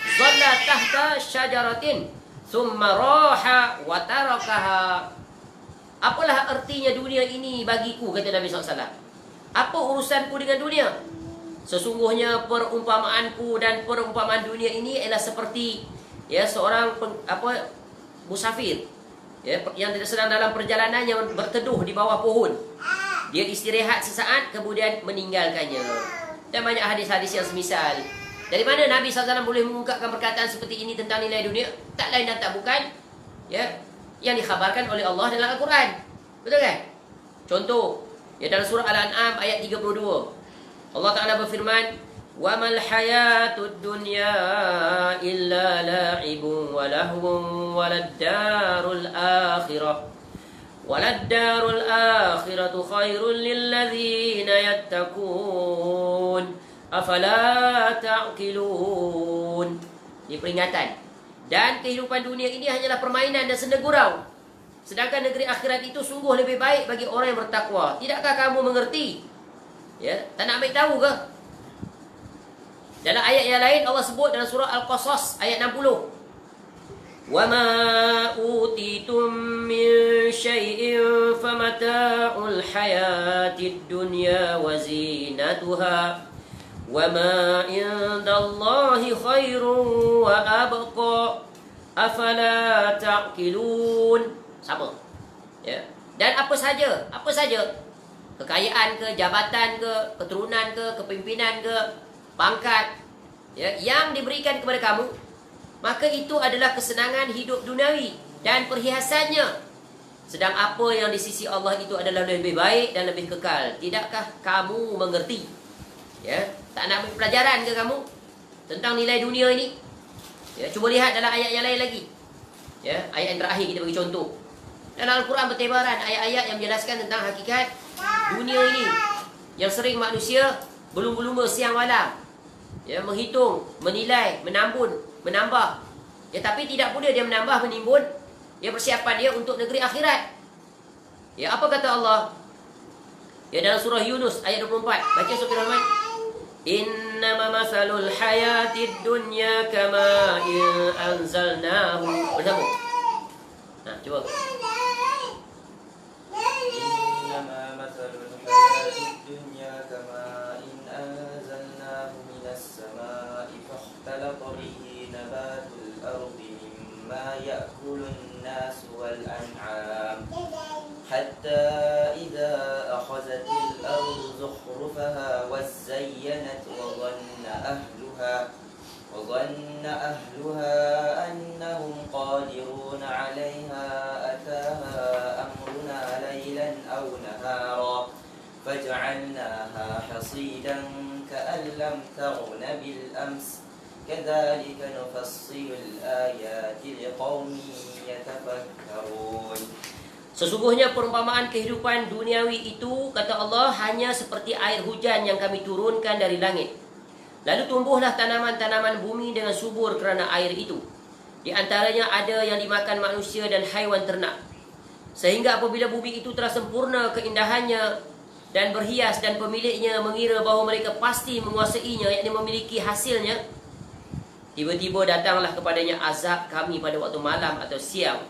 dhalla tahta syajaratin thumma raha wa tarakaha. Apalah artinya dunia ini bagiku, kata Nabi SAW. Apa urusanku dengan dunia? Sesungguhnya perumpamaanku dan perumpamaan dunia ini ialah seperti ya seorang musafir ya, yang sedang dalam perjalanan yang berteduh di bawah pohon. Dia istirahat sesaat kemudian meninggalkannya. Dan banyak hadis-hadis yang semisal. Dari mana Nabi SAW boleh mengungkapkan perkataan seperti ini tentang nilai dunia? Tak lain dan tak bukan ya, yang dikhabarkan oleh Allah dalam Al-Quran. Betul kan? Contoh, ya dalam surah Al-An'am ayat 32. Allah Ta'ala berfirman, "Wa mal hayatud dunya illa la'ibun wa lahwun waladdarul akhirah. Waladdarul akhiratu khairul lilladzina yattaqun. Afala ta'qilun." Ini peringatan. Dan kehidupan dunia ini hanyalah permainan dan senda gurau. Sedangkan negeri akhirat itu sungguh lebih baik bagi orang yang bertakwa. Tidakkah kamu mengerti? Ya, tak nak ambil tahu ke? Dalam ayat yang lain Allah sebut dalam surah Al-Qasas ayat 60. Wa ma utitum min syai'in famata'ul hayatid dunya wa zinatuha. Wa ma indallahi khairun wa abqa. Afala ta'qilun. Sama. Ya. Dan apa saja kekayaan ke, jabatan ke, keturunan ke, kepimpinan ke, pangkat ya, yang diberikan kepada kamu, maka itu adalah kesenangan hidup duniawi dan perhiasannya. Sedang apa yang di sisi Allah itu adalah lebih baik dan lebih kekal. Tidakkah kamu mengerti? Ya, tak nak ambil pelajaran ke kamu tentang nilai dunia ini? Ya, cuba lihat dalam ayat yang lain lagi. Ya, ayat yang terakhir kita bagi contoh. Dalam Al-Quran bertebaran ayat-ayat yang menjelaskan tentang hakikat dunia ini yang sering manusia berlumba-lumba siang malam ya, menghitung, menilai, menambun, menambah ya, tapi tidak pula dia menambah, menimbun ya, persiapan dia untuk negeri akhirat. Ya, apa kata Allah ya dalam surah Yunus ayat 24? Baca surah Rahman. Innama masalul hayatid dunya kama in anzalnahu. Bersama. Nah, cuba. الدنيا كماء أنزلناه من السماء فاختلط به نبات الأرض مما يأكل الناس والأنعام حتى إذا أخذت الأرض زخرفها وزينت وظن أهلها أنهم قادرون عليها أتاها أمرنا ليلا أو نهارا فجعلناها حصيدا كأن لم تغن بالأمس كذلك نفصل الآيات لقوم يتفكرون. Sesungguhnya perumpamaan kehidupan duniawi itu, kata Allah, hanya seperti air hujan yang kami turunkan dari langit. Lalu tumbuhlah tanaman-tanaman bumi dengan subur kerana air itu. Di antaranya ada yang dimakan manusia dan haiwan ternak. Sehingga apabila bumi itu telah sempurna keindahannya dan berhias dan pemiliknya mengira bahawa mereka pasti menguasainya, yakni memiliki hasilnya, tiba-tiba datanglah kepadanya azab kami pada waktu malam atau siang.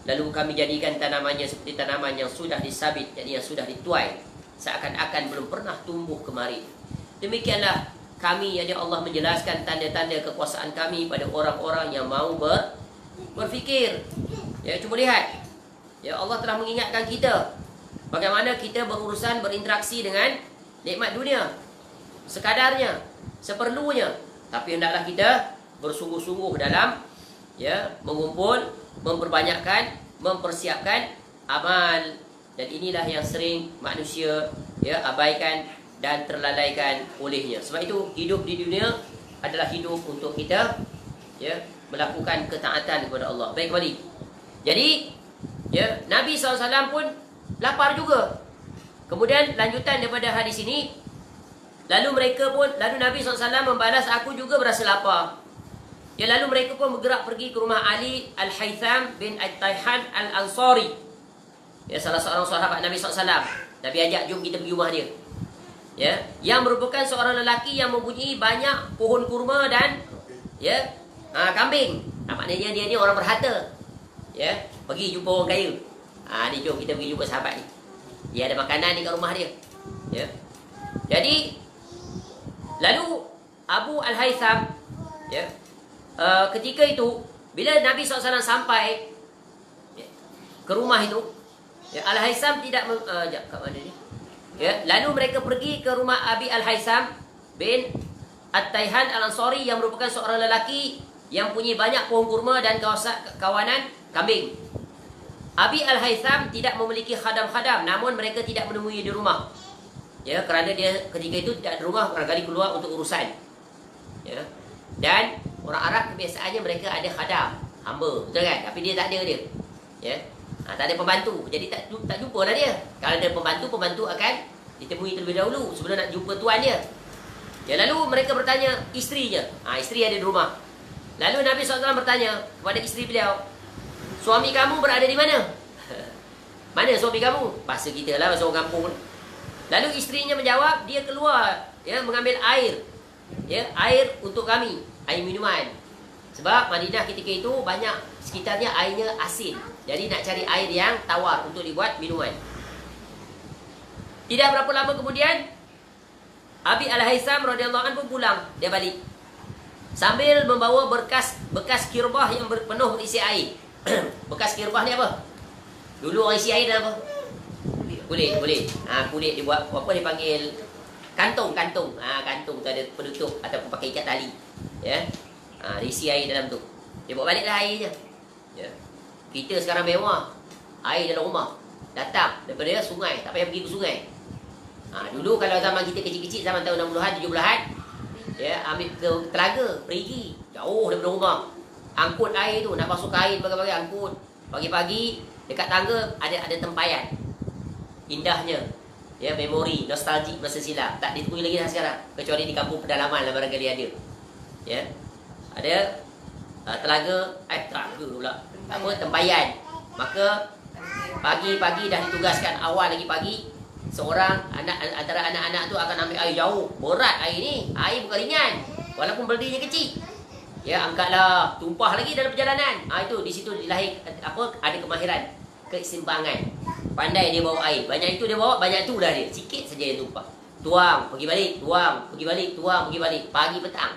Lalu kami jadikan tanamannya seperti tanaman yang sudah disabit, yakni yang sudah dituai, seakan-akan belum pernah tumbuh kemari. Demikianlah kami, yakni Allah menjelaskan tanda-tanda kekuasaan kami pada orang-orang yang mau berfikir. Ya, cuba lihat. Ya, Allah telah mengingatkan kita bagaimana kita berurusan, berinteraksi dengan nikmat dunia sekadarnya, seperlunya. Tapi hendaklah kita bersungguh-sungguh dalam mengumpul, memperbanyakkan, mempersiapkan amal. Dan inilah yang sering manusia abaikan dan terlalaikan olehnya. Sebab itu hidup di dunia adalah hidup untuk kita melakukan ketaatan kepada Allah. Baik, kembali. Jadi Nabi SAW pun lapar juga. Kemudian lanjutan daripada hadis ini, lalu Nabi SAW membalas, aku juga berasa lapar. Lalu mereka pun bergerak pergi ke rumah Ali Al-Haytham bin At-Tayhan Al-Ansari. Salah seorang sahabat Nabi SAW. Nabi ajak, jom kita pergi rumah dia. Yang merupakan seorang lelaki yang mempunyai banyak pohon kurma dan kambing. Maknanya dia ni orang berharta. Pergi jumpa orang kaya. Ni jom kita pergi jumpa sahabat ni. Dia ada makanan ni kat rumah dia. Jadi lalu Abu Al-Haytham ketika itu bila Nabi SAW sampai ke rumah itu, Al-Haytham tidak kat mana ni? Lalu mereka pergi ke rumah Abi Al-Haytham bin At-Tayhan Al-Ansari yang merupakan seorang lelaki yang punya banyak pohon kurma dan kawanan kambing. Abi Al-Haytham tidak memiliki khadam-khadam, namun mereka tidak menemui di rumah. Kerana dia ketika itu tidak ada rumah, barangkali keluar untuk urusan. Dan orang Arab kebiasaannya mereka ada khadam, hamba, betul kan? Tapi dia tak ada dia. Tak ada pembantu. Jadi tak jumpa lah dia. Kalau ada pembantu akan ditemui terlebih dahulu sebelum nak jumpa tuan dia. Lalu mereka bertanya isterinya. Isteri ada di rumah. Lalu Nabi SAW bertanya kepada isteri beliau, suami kamu berada di mana? Mana suami kamu? Bahasa kita lah, bahasa orang kampung. Lalu isterinya menjawab, dia keluar mengambil air. Air untuk kami, air minuman. Sebab Madinah ketika itu banyak sekitarnya airnya asin. Jadi nak cari air yang tawar untuk dibuat minuman. Tidak berapa lama kemudian Abi Al-Haytham radhiyallahu anhu pulang, dia balik sambil membawa bekas kirbah yang penuh berisi air. Bekas kirbah ni apa? Dulu orang isi air dalam apa? Kulit. Kulit dibuat apa, dipanggil kantung. Kantung tu ada penutup ataupun pakai ikat tali. Isi air dalam tu. Dia bawa balik dah airnya. Kita sekarang mewah, air dalam rumah. Datang daripada sungai, tak payah pergi ke sungai. Dulu kalau zaman kita kecil-kecil, zaman tahun 60-an, 70-an, ambil ke telaga, pergi jauh daripada rumah. Angkut air tu, nak basuh kain, bagai-bagai angkut. Pagi-pagi dekat tangga ada tempayan. Indahnya, memori, nostalgik masa silam. Tak ditemui lagi dah sekarang, kecuali di kampung pedalaman lah barangkali ada. Ada telaga pula. Tempayan. Maka pagi-pagi dah ditugaskan, awal lagi pagi, seorang antara anak-anak tu akan ambil air jauh. Berat air ni, air bukan ringan. Walaupun berdinya kecil. Angkatlah, tumpah lagi dalam perjalanan. Itu di situ dilahir ada kemahiran, keseimbangan. Pandai dia bawa air. Banyak itu dia bawa, banyak tu dah dia. Sikit saja yang tumpah. Tuang, pergi balik, tuang, pergi balik, tuang, pergi balik. Pagi petang.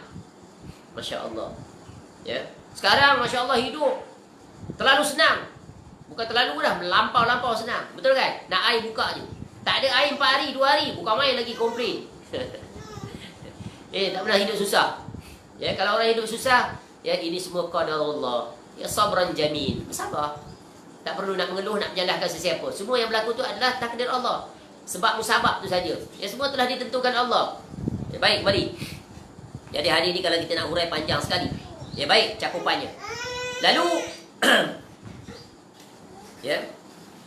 Masya-Allah. Sekarang masya-Allah hidup terlalu senang. Bukan terlalu dah, melampau-lampau senang. Betul kan? Nak air buka je. Tak ada air 4 hari, 2 hari, bukan main lagi komplain. Tak pernah hidup susah. Ya, kalau orang hidup susah, ya ini semua qadar Allah. Ya sabran jamil. Bersabar. Tak perlu nak mengeluh, nak menyalahkan sesiapa. Semua yang berlaku tu adalah takdir Allah. Sebab musabab tu saja. Ya semua telah ditentukan Allah. Ya, baik, kembali. Jadi hari ini kalau kita nak hurai panjang sekali. Ya baik, cakupannya. Lalu ya.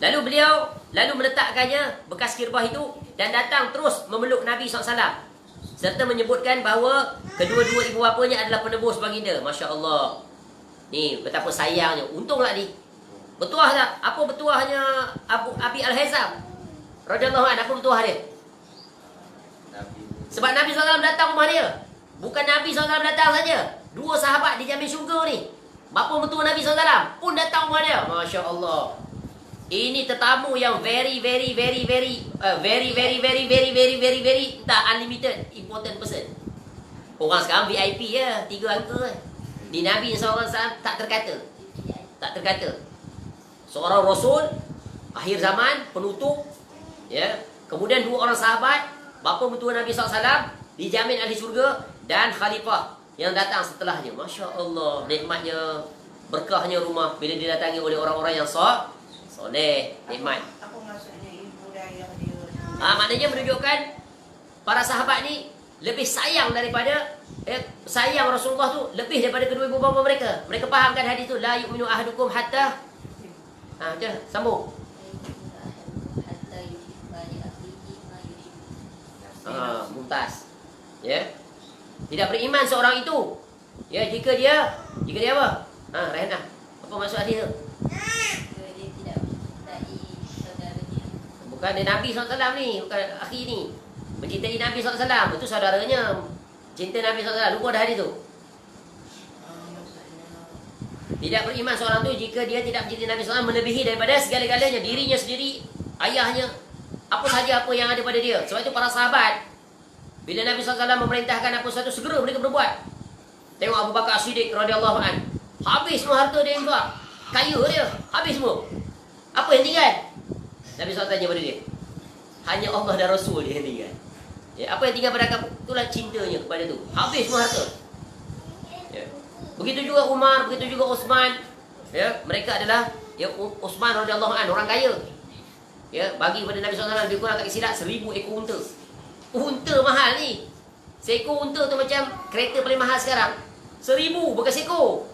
Lalu beliau meletakkannya bekas kirbah itu dan datang terus memeluk Nabi SAW. Serta menyebutkan bahawa kedua-dua ibu bapanya adalah penebus baginda. Masya Allah. Ni betapa sayangnya. Untunglah ni. Bertuah tak? Apa bertuahnya Abi Al-Hazam radhiyallahu anhu? Apa bertuah dia? Sebab Nabi SAW datang rumah dia. Bukan Nabi SAW datang saja. Dua sahabat dijamin syurga ni. Bapa mertua Nabi SAW pun datang rumah dia. Masya Allah. Ini tetamu yang very tak unlimited important person. Orang sekarang VIP ya, 3 angka. Di Nabi SAW tak terkata. Tak terkata. Seorang Rasul akhir zaman, penutup, ya. Kemudian 2 orang sahabat, bapa mertua Nabi SAW dijamin ahli syurga, dan khalifah yang datang setelahnya. Masya Allah, nikmatnya, berkahnya rumah bila didatangi oleh orang-orang yang soleh, nikmat. Apa maksudnya ibu daya dia? Maknanya menunjukkan para sahabat ni lebih sayang daripada sayang Rasulullah tu lebih daripada kedua ibu bapa mereka. Mereka fahamkan hadis tu, la yu'minu ahadukum hatta sambung. Mumtaz. Ya. Tidak beriman seorang itu. Ya, jika dia apa? Rehana. Apa maksud hadis tu? Bukan dia Nabi SAW ni, bukan akhi ni. Mencintai Nabi SAW, itu saudaranya. Cinta Nabi SAW, lupa dah hadis tu. Tidak beriman seorang tu jika dia tidak mencintai Nabi SAW melebihi daripada segala-galanya, dirinya sendiri, ayahnya, apa saja apa yang ada pada dia. Sebab itu para sahabat, bila Nabi SAW memerintahkan apa sesuatu, segera mereka berbuat. Tengok Abu Bakar As-Siddiq radhiyallahu anhu, habis semua harta dia yang buat. Kaya dia, habis semua. Apa yang tinggal? Nabi SAW tanya pada dia, hanya Allah dan Rasul dia yang tinggal. Ya, apa yang tinggal pada kamu? Itulah cintanya kepada tu. Habis semua harta. Ya. Begitu juga Umar, begitu juga Uthman. Ya, mereka adalah Uthman radhiyallahu anhu, orang kaya. Ya, bagi kepada Nabi SAW lebih kurang tak silap 1000 ekor unta. Unta mahal ni. Seekor unta tu macam kereta paling mahal sekarang. 1000 bukan seekor.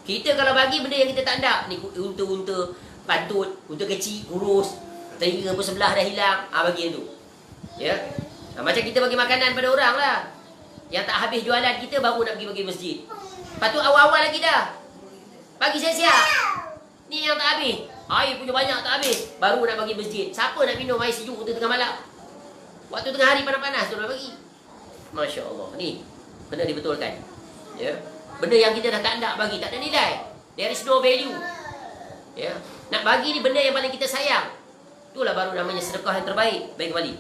Kita kalau bagi benda yang kita tak nak, ni unta-unta pantut, unta kecil, kurus, telinga pun sebelah dah hilang, bagi yang tu. Ya. Macam kita bagi makanan pada orang lah. Yang tak habis jualan kita baru nak pergi bagi masjid. Lepas tu awal-awal lagi dah, bagi siap-siap. Ni yang tak habis, air punya banyak tak habis, baru nak bagi masjid. Siapa nak minum air sejuk untuk tengah malam? Waktu tengah hari panas-panas tu nak bagi. Masya Allah. Ni kena dibetulkan. Ya. Benda yang kita dah tak nak bagi, tak ada nilai. There is no value. Ya. Nak bagi ni benda yang paling kita sayang. Itulah baru namanya sedekah yang terbaik. Baik, kembali.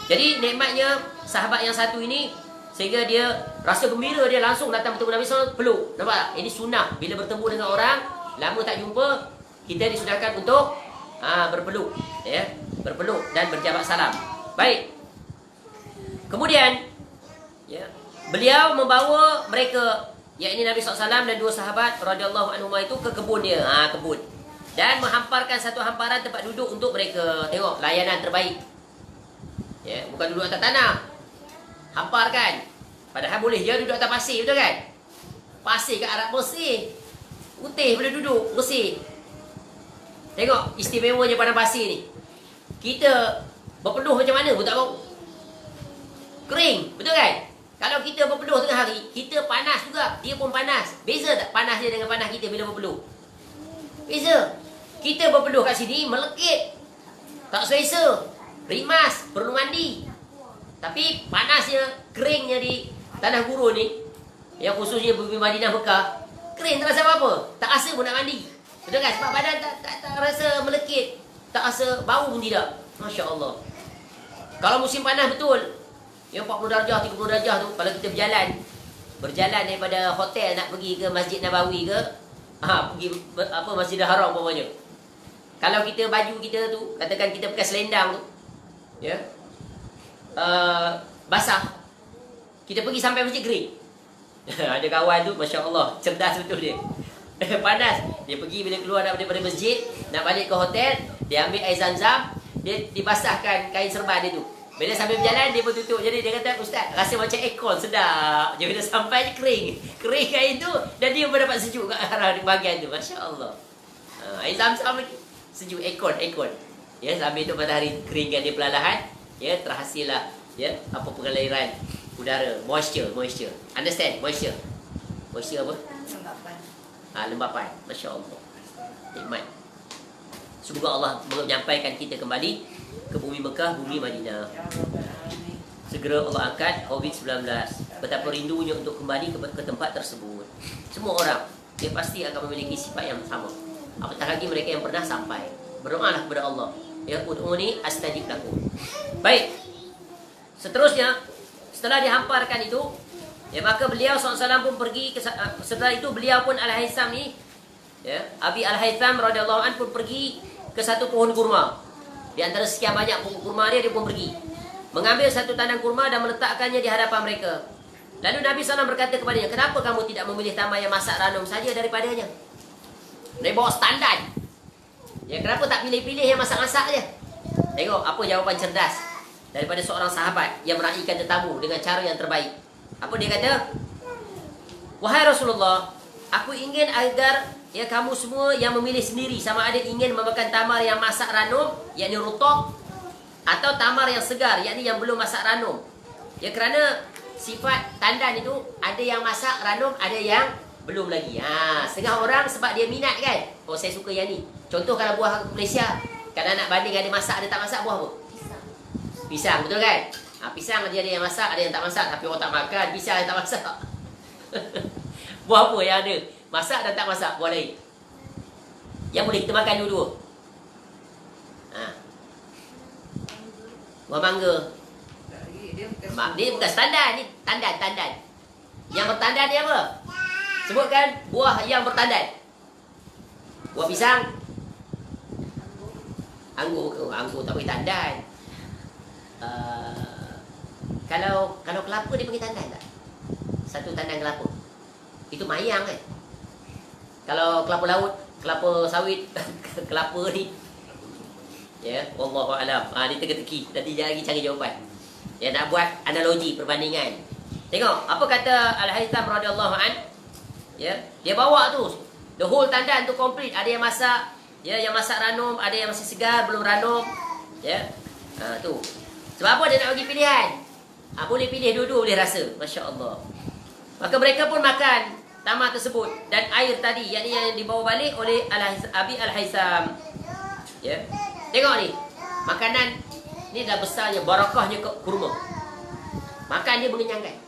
Jadi nikmatnya sahabat yang satu ini, sehingga dia rasa gembira, dia langsung datang bertemu Nabi SAW, peluk. Nampak tak? Ini sunnah. Bila bertemu dengan orang lama tak jumpa, kita disunahkan untuk berpeluk, ya, berpeluk dan berjabat salam. Baik. Kemudian, ya, beliau membawa mereka, yakni Nabi SAW dan 2 sahabat radhiyallahu anhum itu ke kebun dia, kebun, dan menghamparkan satu hamparan tempat duduk untuk mereka. Tengok layanan terbaik. Ya, bukan duduk atas tanah. Hamparkan. Padahal boleh je duduk atas pasir, betul kan? Pasir kat Arab bersih. Putih boleh duduk, bersih. Tengok istimewanya padang pasir ni. Kita berpeluh macam mana pun tak bau. Kering, betul kan? Kalau kita berpeluh tengah hari, kita panas juga, dia pun panas. Beza tak panas dia dengan panas kita bila berpeluh? Beza. Kita berpeluh kat sini melekit, tak selesa, rimas, perlu mandi. Tapi panasnya, keringnya di tanah gurun ni, yang khususnya bumi Madinah Mekah, kering tak rasa apa-apa, tak rasa pun nak mandi. Betul kan? Sebab badan tak rasa melekit, tak rasa bau pun tidak. Masya Allah. Kalau musim panas betul, yang 40 darjah, 30 darjah tu, kalau kita berjalan daripada hotel nak pergi ke Masjid Nabawi ke, pergi Masjidil Haram umpamanya. Kalau kita baju kita tu, katakan kita pakai selendang tu, ya, basah, Kita pergi sampai masjid kering. Ada kawan tu, Masya Allah, cerdas betul dia. Panas. Dia pergi bila keluar daripada masjid, nak balik ke hotel, dia ambil air zam-zam, dia dibasahkan kain serban dia tu. Bila sambil berjalan, dia pun tutup. Jadi dia kata, Ustaz, rasa macam aircon, sedap. Dia bila sampai kering. Kering kain tu, dan dia pun dapat sejuk kat arah bahagian tu. Masya Allah. Air zam-zam lagi. Sejuk, aircon. Ya, sambil tu matahari keringkan dia perlahan. Ya, terhasillah. Ya, apa pengaliran udara. Moisture. Understand? Moisture apa? Lembapan. Lembapan. Masya Allah. Nikmat. Semoga Allah menyampaikan kita kembali ke bumi Mekah, bumi Madinah. Ya Rabbal Alamin. Segera Allah angkat COVID-19. Betapa rindunya untuk kembali ke tempat tersebut. Semua orang, dia pasti akan memiliki sifat yang sama. Apatah lagi mereka yang pernah sampai. Berdoalah kepada Allah. Ya, ud'uni astajib lakum. Baik. Seterusnya, setelah dihamparkan itu, ya, maka beliau SAW pun pergi setelah itu beliau pun Al-Haytham ni, ya, Abi Al-Haytham radhiyallahu anhu pun pergi ke satu pohon kurma. Di antara sekian banyak pohon kurma dia pun pergi mengambil satu tandang kurma dan meletakkannya di hadapan mereka. Lalu Nabi SAW berkata kepadanya, kenapa kamu tidak memilih tamar yang masak ranum saja daripadanya? Dia bawa standar. Ya, kenapa tak pilih-pilih yang masak-masak je? Tengok apa jawapan cerdas daripada seorang sahabat yang meraihkan tetamu dengan cara yang terbaik. Apa dia kata? Wahai Rasulullah, aku ingin agar ya kamu semua yang memilih sendiri sama ada ingin memakan tamar yang masak ranum, yakni rutok, atau tamar yang segar, yakni yang belum masak ranum. Ya, kerana sifat tandan itu ada yang masak ranum, ada yang belum lagi. Setengah orang sebab dia minat kan. Oh, saya suka yang ni. Contoh kalau buah Malaysia, kalau nak banding ada masak ada tak masak, buah apa? Pisang, betul kan? Pisang dia ada yang masak, ada yang tak masak. Tapi orang tak makan pisang yang tak masak. Buah apa yang ada masak dan tak masak? Buah lain yang boleh kita makan dua-dua. Buah mangga. Dia bukan standar, ni tandan. Yang bertandan ni apa? Sebutkan buah yang bertandan. Buah pisang. Anggur tak boleh tandan. Kalau kelapa dia panggil tandan tak? Satu tandan kelapa. Itu mayang kan? Kalau kelapa laut, kelapa sawit, kelapa ni. Ya, wallahu alam. Dia teka-teki. Nanti dia lagi cari jawapan. Ya, nak buat analogi perbandingan. Tengok apa kata Al-Haytham radhiyallahu an. Ya, dia bawa tu the whole tandan tu complete. Ada yang masak, ya, yang masak ranum, ada yang masih segar belum ranum. Ya. Tu. Sebab apa dia nak bagi pilihan? Boleh pilih dua-dua, boleh rasa. Masya-Allah. Maka mereka pun makan tamar tersebut dan air tadi yang dibawa balik oleh Abi Al-Haytham. Ya. Tengok ni. Makanan ni dah besarnya, barakahnya kurma. Makan dia mengenyangkan.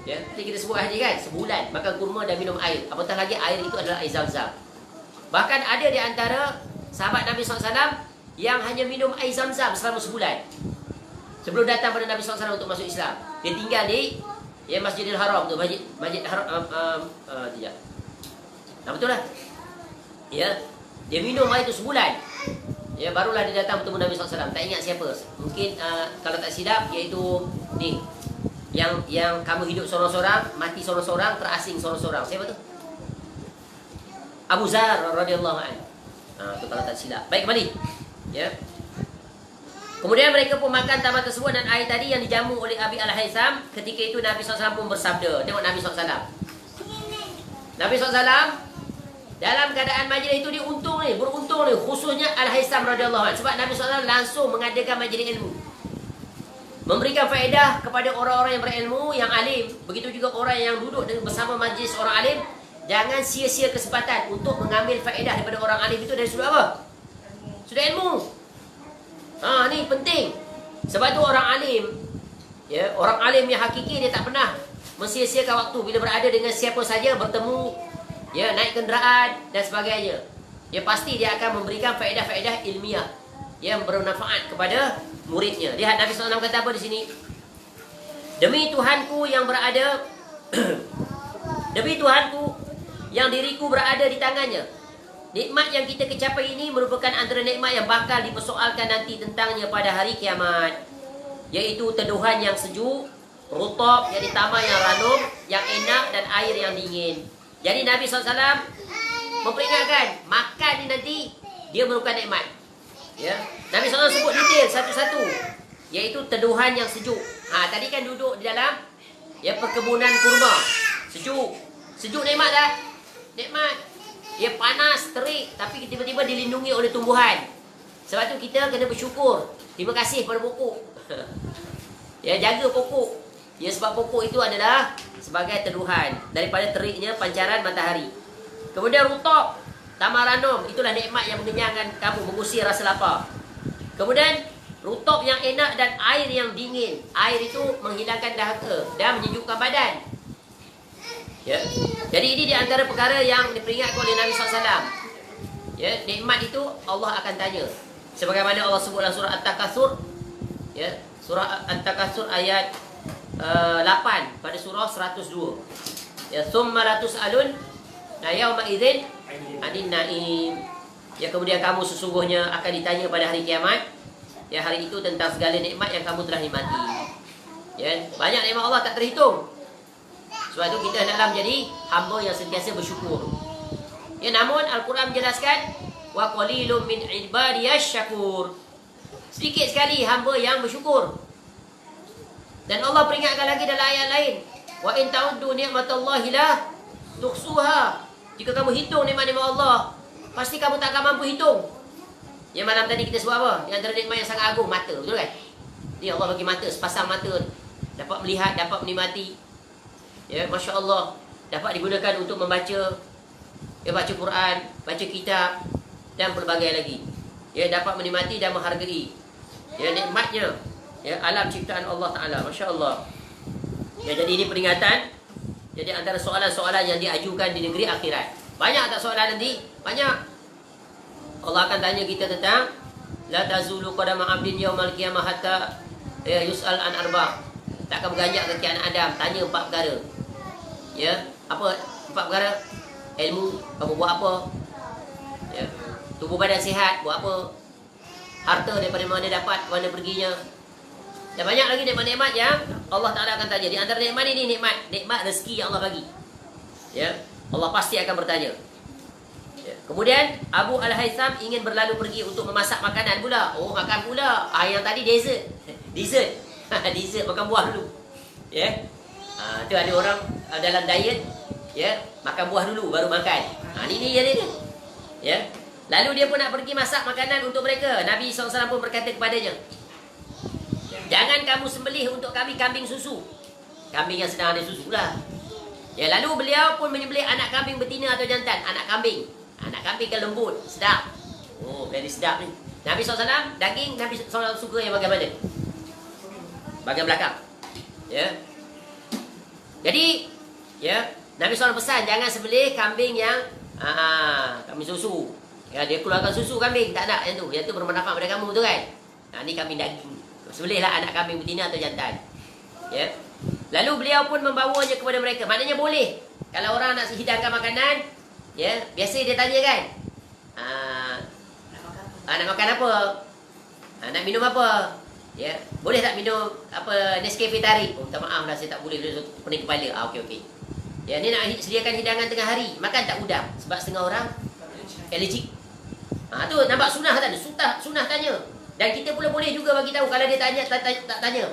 Ya, nanti kita sebut haji kan, sebulan makan kurma dan minum air. Apatah lagi air itu adalah air Zam-Zam. Bahkan ada di antara sahabat Nabi SAW yang hanya minum air Zam-Zam selama sebulan. Sebelum datang pada Nabi SAW untuk masuk Islam. Dia tinggal di Masjidil Haram tu, Masjid Haram tidak. Betul lah. Ya, dia minum air itu sebulan. Ya, barulah dia datang bertemu Nabi SAW. Tak ingat siapa. Mungkin kalau tak silap iaitu ni. Yang kamu hidup seorang-seorang, mati seorang-seorang, terasing seorang-seorang. Siapa tu? Abu Zar radhiyallahu anhu. Tu kalau tak silap. Baik, kembali. Ya. Kemudian mereka pun makan tamar tersebut dan air tadi yang dijamu oleh Abi Al-Haytham. Ketika itu Nabi SAW pun bersabda. Tengok Nabi SAW. Nabi SAW dalam keadaan majlis itu dia beruntung ni. Khususnya Al-Haytham radhiyallahu anhu. Sebab Nabi SAW langsung mengadakan majlis ilmu. Memberikan faedah kepada orang-orang yang berilmu, yang alim. Begitu juga orang yang duduk bersama majlis orang alim. Jangan sia-sia kesempatan untuk mengambil faedah daripada orang alim itu dari sudut apa? Sudut ilmu. Ni penting. Sebab tu orang alim, ya, orang alim yang hakiki dia tak pernah mensia-siakan waktu bila berada dengan siapa saja, bertemu, ya, naik kenderaan dan sebagainya. Ya, pasti dia akan memberikan faedah-faedah ilmiah yang bermanfaat kepada muridnya. Lihat Nabi SAW kata apa di sini? Demi Tuhanku yang berada demi Tuhanku yang diriku berada di tangannya. Nikmat yang kita kecapai ini merupakan antara nikmat yang bakal dipersoalkan nanti tentangnya pada hari kiamat. Iaitu teduhan yang sejuk, rutab, jadi tamar yang ranum, yang enak dan air yang dingin. Jadi Nabi SAW memperingatkan, makan ni nanti dia merupakan nikmat. Ya. Nabi SAW sebut detail satu-satu, iaitu teduhan yang sejuk. Tadi kan duduk di dalam perkebunan kurma. Sejuk. Sejuk nikmat tak? Nikmat. Dia panas, terik, tapi tiba-tiba dilindungi oleh tumbuhan. Sebab tu kita kena bersyukur. Terima kasih pada pokok. Jaga pokok. Sebab pokok itu adalah sebagai teduhan daripada teriknya pancaran matahari. Kemudian rutab, tamar ranum, itulah nikmat yang mengenyangkan kamu, mengusir rasa lapar. Kemudian rutab yang enak dan air yang dingin. Air itu menghilangkan dahaga dan menyejukkan badan. Jadi ini di antara perkara yang diperingatkan oleh Nabi SAW. Nikmat itu Allah akan tanya. Sebagaimana Allah sebut dalam surah At-Takatsur, surah At-Takatsur ayat 8 pada surah 102. Tsumma la tus'alun yauma idzin 'anin na'im. Kemudian kamu sesungguhnya akan ditanya pada hari kiamat, hari itu tentang segala nikmat yang kamu telah nikmati. Banyak nikmat Allah tak terhitung. Sebab itu kita hendaklah menjadi hamba yang sentiasa bersyukur. Namun Al-Quran menjelaskan, wa qalilun min ibadiyash syakur. Sedikit sekali hamba yang bersyukur. Dan Allah peringatkan lagi dalam ayat lain, wa in ta'uddu ni'matallahi la tuhsuha. Jika kamu hitung nikmat-nikmat Allah, pasti kamu tak akan mampu hitung. Malam tadi kita sebut apa? Yang antara nikmat yang sangat agung, mata, betul kan? Ni Allah bagi mata, sepasang mata, dapat melihat, dapat menikmati. Masya Allah, dapat digunakan untuk membaca, baca Quran, baca kitab dan pelbagai lagi. Dapat menikmati dan menghargai nikmatnya, alam ciptaan Allah Ta'ala. Masya Allah. Jadi ini peringatan. Jadi antara soalan-soalan yang diajukan di negeri akhirat. Banyak tak soalan nanti? Banyak. Allah akan tanya kita tentang la tazulu qadama 'abdin yaumal qiyamah hatta yus'al an arba'. Takkan berganjak kaki anak Adam, tanya 4 perkara. Apa 4 perkara? Ilmu, kamu buat apa? Tubuh badan sihat, buat apa? Harta daripada mana dapat, mana perginya. Dan banyak lagi nikmat-nikmat yang Allah Ta'ala akan tanya. Di antara nikmat ini nikmat rezeki yang Allah bagi. Allah pasti akan bertanya. Kemudian Abu Al-Haytham ingin berlalu pergi untuk memasak makanan pula. Makan pula. Yang tadi dessert. Dessert makan buah dulu. Tu ada orang dalam diet, makan buah dulu baru makan. Ini dia. Lalu dia pun nak pergi masak makanan untuk mereka. Nabi SAW pun berkata kepadanya, jangan kamu sembelih untuk kami kambing susu. Kambing yang sedang ada susu lah. Lalu beliau pun menyembelih anak kambing betina atau jantan. Anak kambing kan lembut, sedap. Very sedap ni. Nabi SAW, daging Nabi SAW suka yang bagaimana? Bahagian belakang. Jadi, Nabi SAW pesan jangan sembelih kambing yang kambing susu. Dia keluarkan susu kambing, tak nak yang tu. Yang tu bermanfaat pada kamu, betul kan? Ni kambing daging. Sembelihlah anak kambing betina atau jantan. Lalu beliau pun membawanya kepada mereka. Maknanya boleh. Kalau orang nak hidangkan makanan, biasa dia tanya kan, nak makan apa? Nak minum apa? Boleh tak minum Nescafe tarik? Minta maaf lah, saya tak boleh, pening kepala. Okey. Ni nak sediakan hidangan tengah hari, makan tak udang? Sebab setengah orang allergic. Tu nampak sunnah tak? Sunnah tanya. Dan kita pula boleh juga bagi tahu kalau dia tanya tak tanya.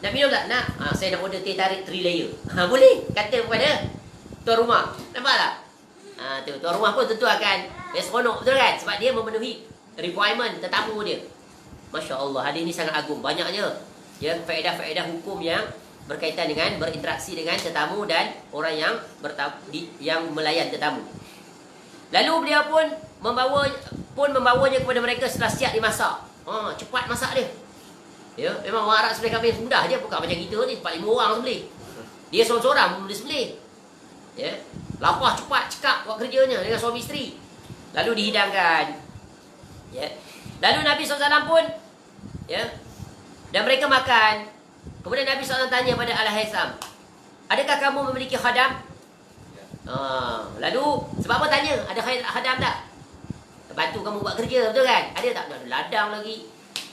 Nak minum tak? Nak. Saya nak order teh tarik 3 layer. Boleh kata kepada tuan rumah. Nampak tak? Tuan rumah pun tentu akan seronok, betul kan? Sebab dia memenuhi requirement tetamu dia. Masya Allah, hadis ini sangat agung. Banyaknya faedah-faedah hukum yang berkaitan dengan berinteraksi dengan tetamu dan orang yang melayan tetamu. Lalu beliau pun membawanya kepada mereka setelah siap dimasak. Cepat masak dia. Memang orang Arab sembelih kambing mudah je, bukan macam kita ni 4-5 orang sembelih. Dia seorang-seorang boleh sembelih. Lapah cepat cekap buat kerjanya dengan suami isteri. Lalu dihidangkan. Lalu Nabi SAW pun dan mereka makan. Kemudian Nabi SAW tanya pada Al-Haytham, adakah kamu memiliki khadam? Lalu sebab apa tanya? Ada khadam tak? Bantu kamu buat kerja, betul kan? Ada tak? Ada ladang lagi,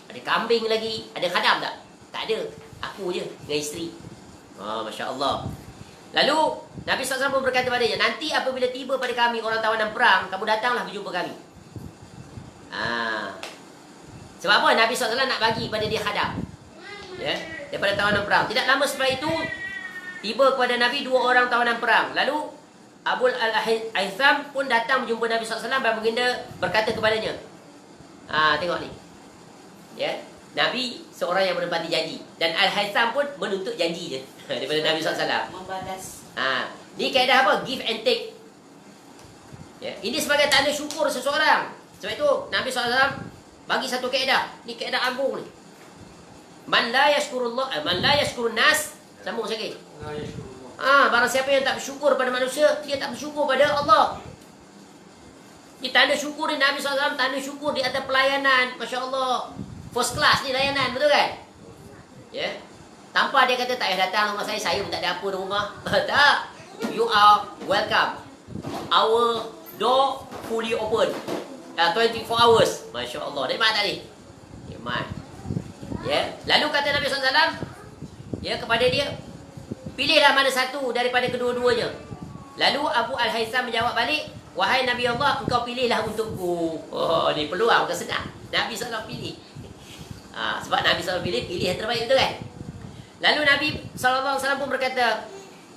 ada kambing lagi, ada khadam tak? Tak ada. Aku je dengan isteri. Masya Allah. Lalu Nabi SAW pun berkata padanya, nanti apabila tiba pada kami orang tawanan perang, kamu datanglah berjumpa kami. Sebab apa? Nabi SAW nak bagi pada dia khadam, ya, daripada tawanan perang. Tidak lama setelah itu, tiba kepada Nabi 2 orang tawanan perang. Lalu Abu Al-Haytham pun datang berjumpa Nabi SAW dan baginda berkata kepadanya, tengok ni, ya, Nabi seorang yang menepati janji. Dan Al-Haytham pun menuntut janji je daripada Nabi SAW. Membalas. Ni kaedah apa? Give and take. Ya, ini sebagai tanda syukur seseorang. Sebab itu Nabi SAW bagi satu kaedah. Ni kaedah agung ni. Man la yashkurullah, man la yashkurun nas, sambung sikit. Barang siapa yang tak bersyukur pada manusia, dia tak bersyukur pada Allah. Ini tanda syukur ni Nabi SAW, tanda syukur di atas pelayanan. Masya Allah, first class ni layanan, betul kan? Ya. Tanpa dia kata tak payah datang rumah saya pun tak ada apa di rumah. Tak. You are welcome. Our door fully open. 24 hours. Masya Allah. Dari mana tadi? Iman. Ya. Lalu kata Nabi SAW, ya, kepada dia, pilihlah mana satu daripada kedua-duanya. Lalu Abu Al-Haytham menjawab balik, wahai Nabi Allah, engkau pilihlah untukku. Ni peluang, bukan senang. Nabi SAW pilih. Sebab Nabi SAW pilih yang terbaik, betul kan? Lalu Nabi SAW pun berkata,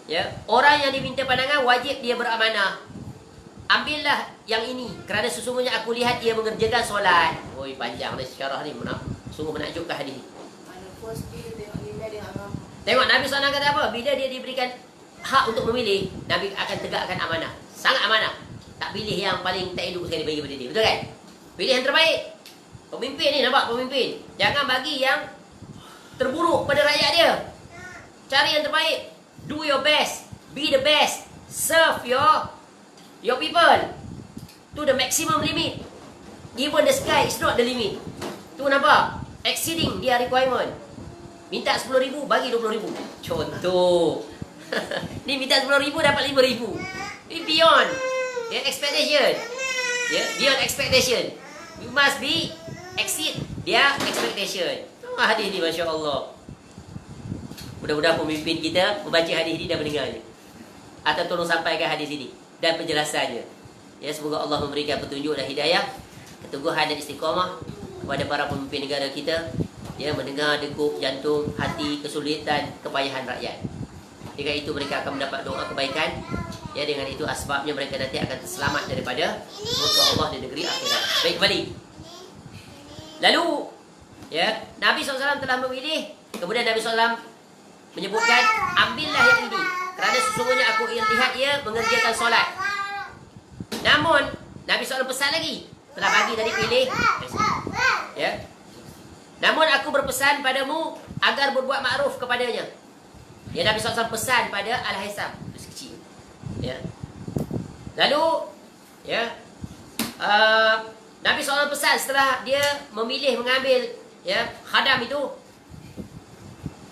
ya, orang yang diminta pandangan wajib dia beramanah. Ambillah yang ini, kerana sesungguhnya aku lihat dia mengerjakan solat. Panjang dah syarah ni, sungguh menakjubkan hadis ni. Tengok Nabi SAW kata apa? Bila dia diberikan hak untuk memilih, Nabi akan tegakkan amanah. Sangat amanah. Tak pilih yang paling tak elok sekali bagi pada dia, betul kan? Pilih yang terbaik. Pemimpin ni, nampak pemimpin, jangan bagi yang terburuk pada rakyat dia. Cari yang terbaik. Do your best. Be the best. Serve your people to the maximum limit. Even the sky is not the limit. Tu nampak? Exceeding their requirement. Minta 10,000, bagi 20,000. Contoh. Ni minta 10,000, dapat 5,000. Ini beyond expectation. Beyond expectation. You must be exceed their expectation. Hadis ni, Masya Allah. Mudah-mudahan pemimpin kita membaca hadis ini dan mendengarnya, atau tolong sampaikan hadis ini dan penjelasannya. Ya, semoga Allah memberikan petunjuk dan hidayah, keteguhan dan istiqamah kepada para pemimpin negara kita. Ya, mendengar dekuk jantung, hati, kesulitan, kepayahan rakyat. Dengan itu mereka akan mendapat doa kebaikan. Ya, dengan itu asbabnya mereka nanti akan selamat daripada murka Allah di negeri akhirat. Baik, kembali. Lalu, ya, Nabi SAW telah memilih. Kemudian Nabi SAW menyebutkan, ambillah yang ini, kerana sesungguhnya aku lihat ia mengerjakan solat. Namun Nabi SAW pesan lagi, telah bagi tadi pilih, ya, namun aku berpesan padamu agar berbuat makruf kepadanya. Ya, Nabi SAW pesan pada Al-Haytham, kecil. Ya. Lalu, ya, Nabi SAW pesan setelah dia memilih mengambil, ya, khadam itu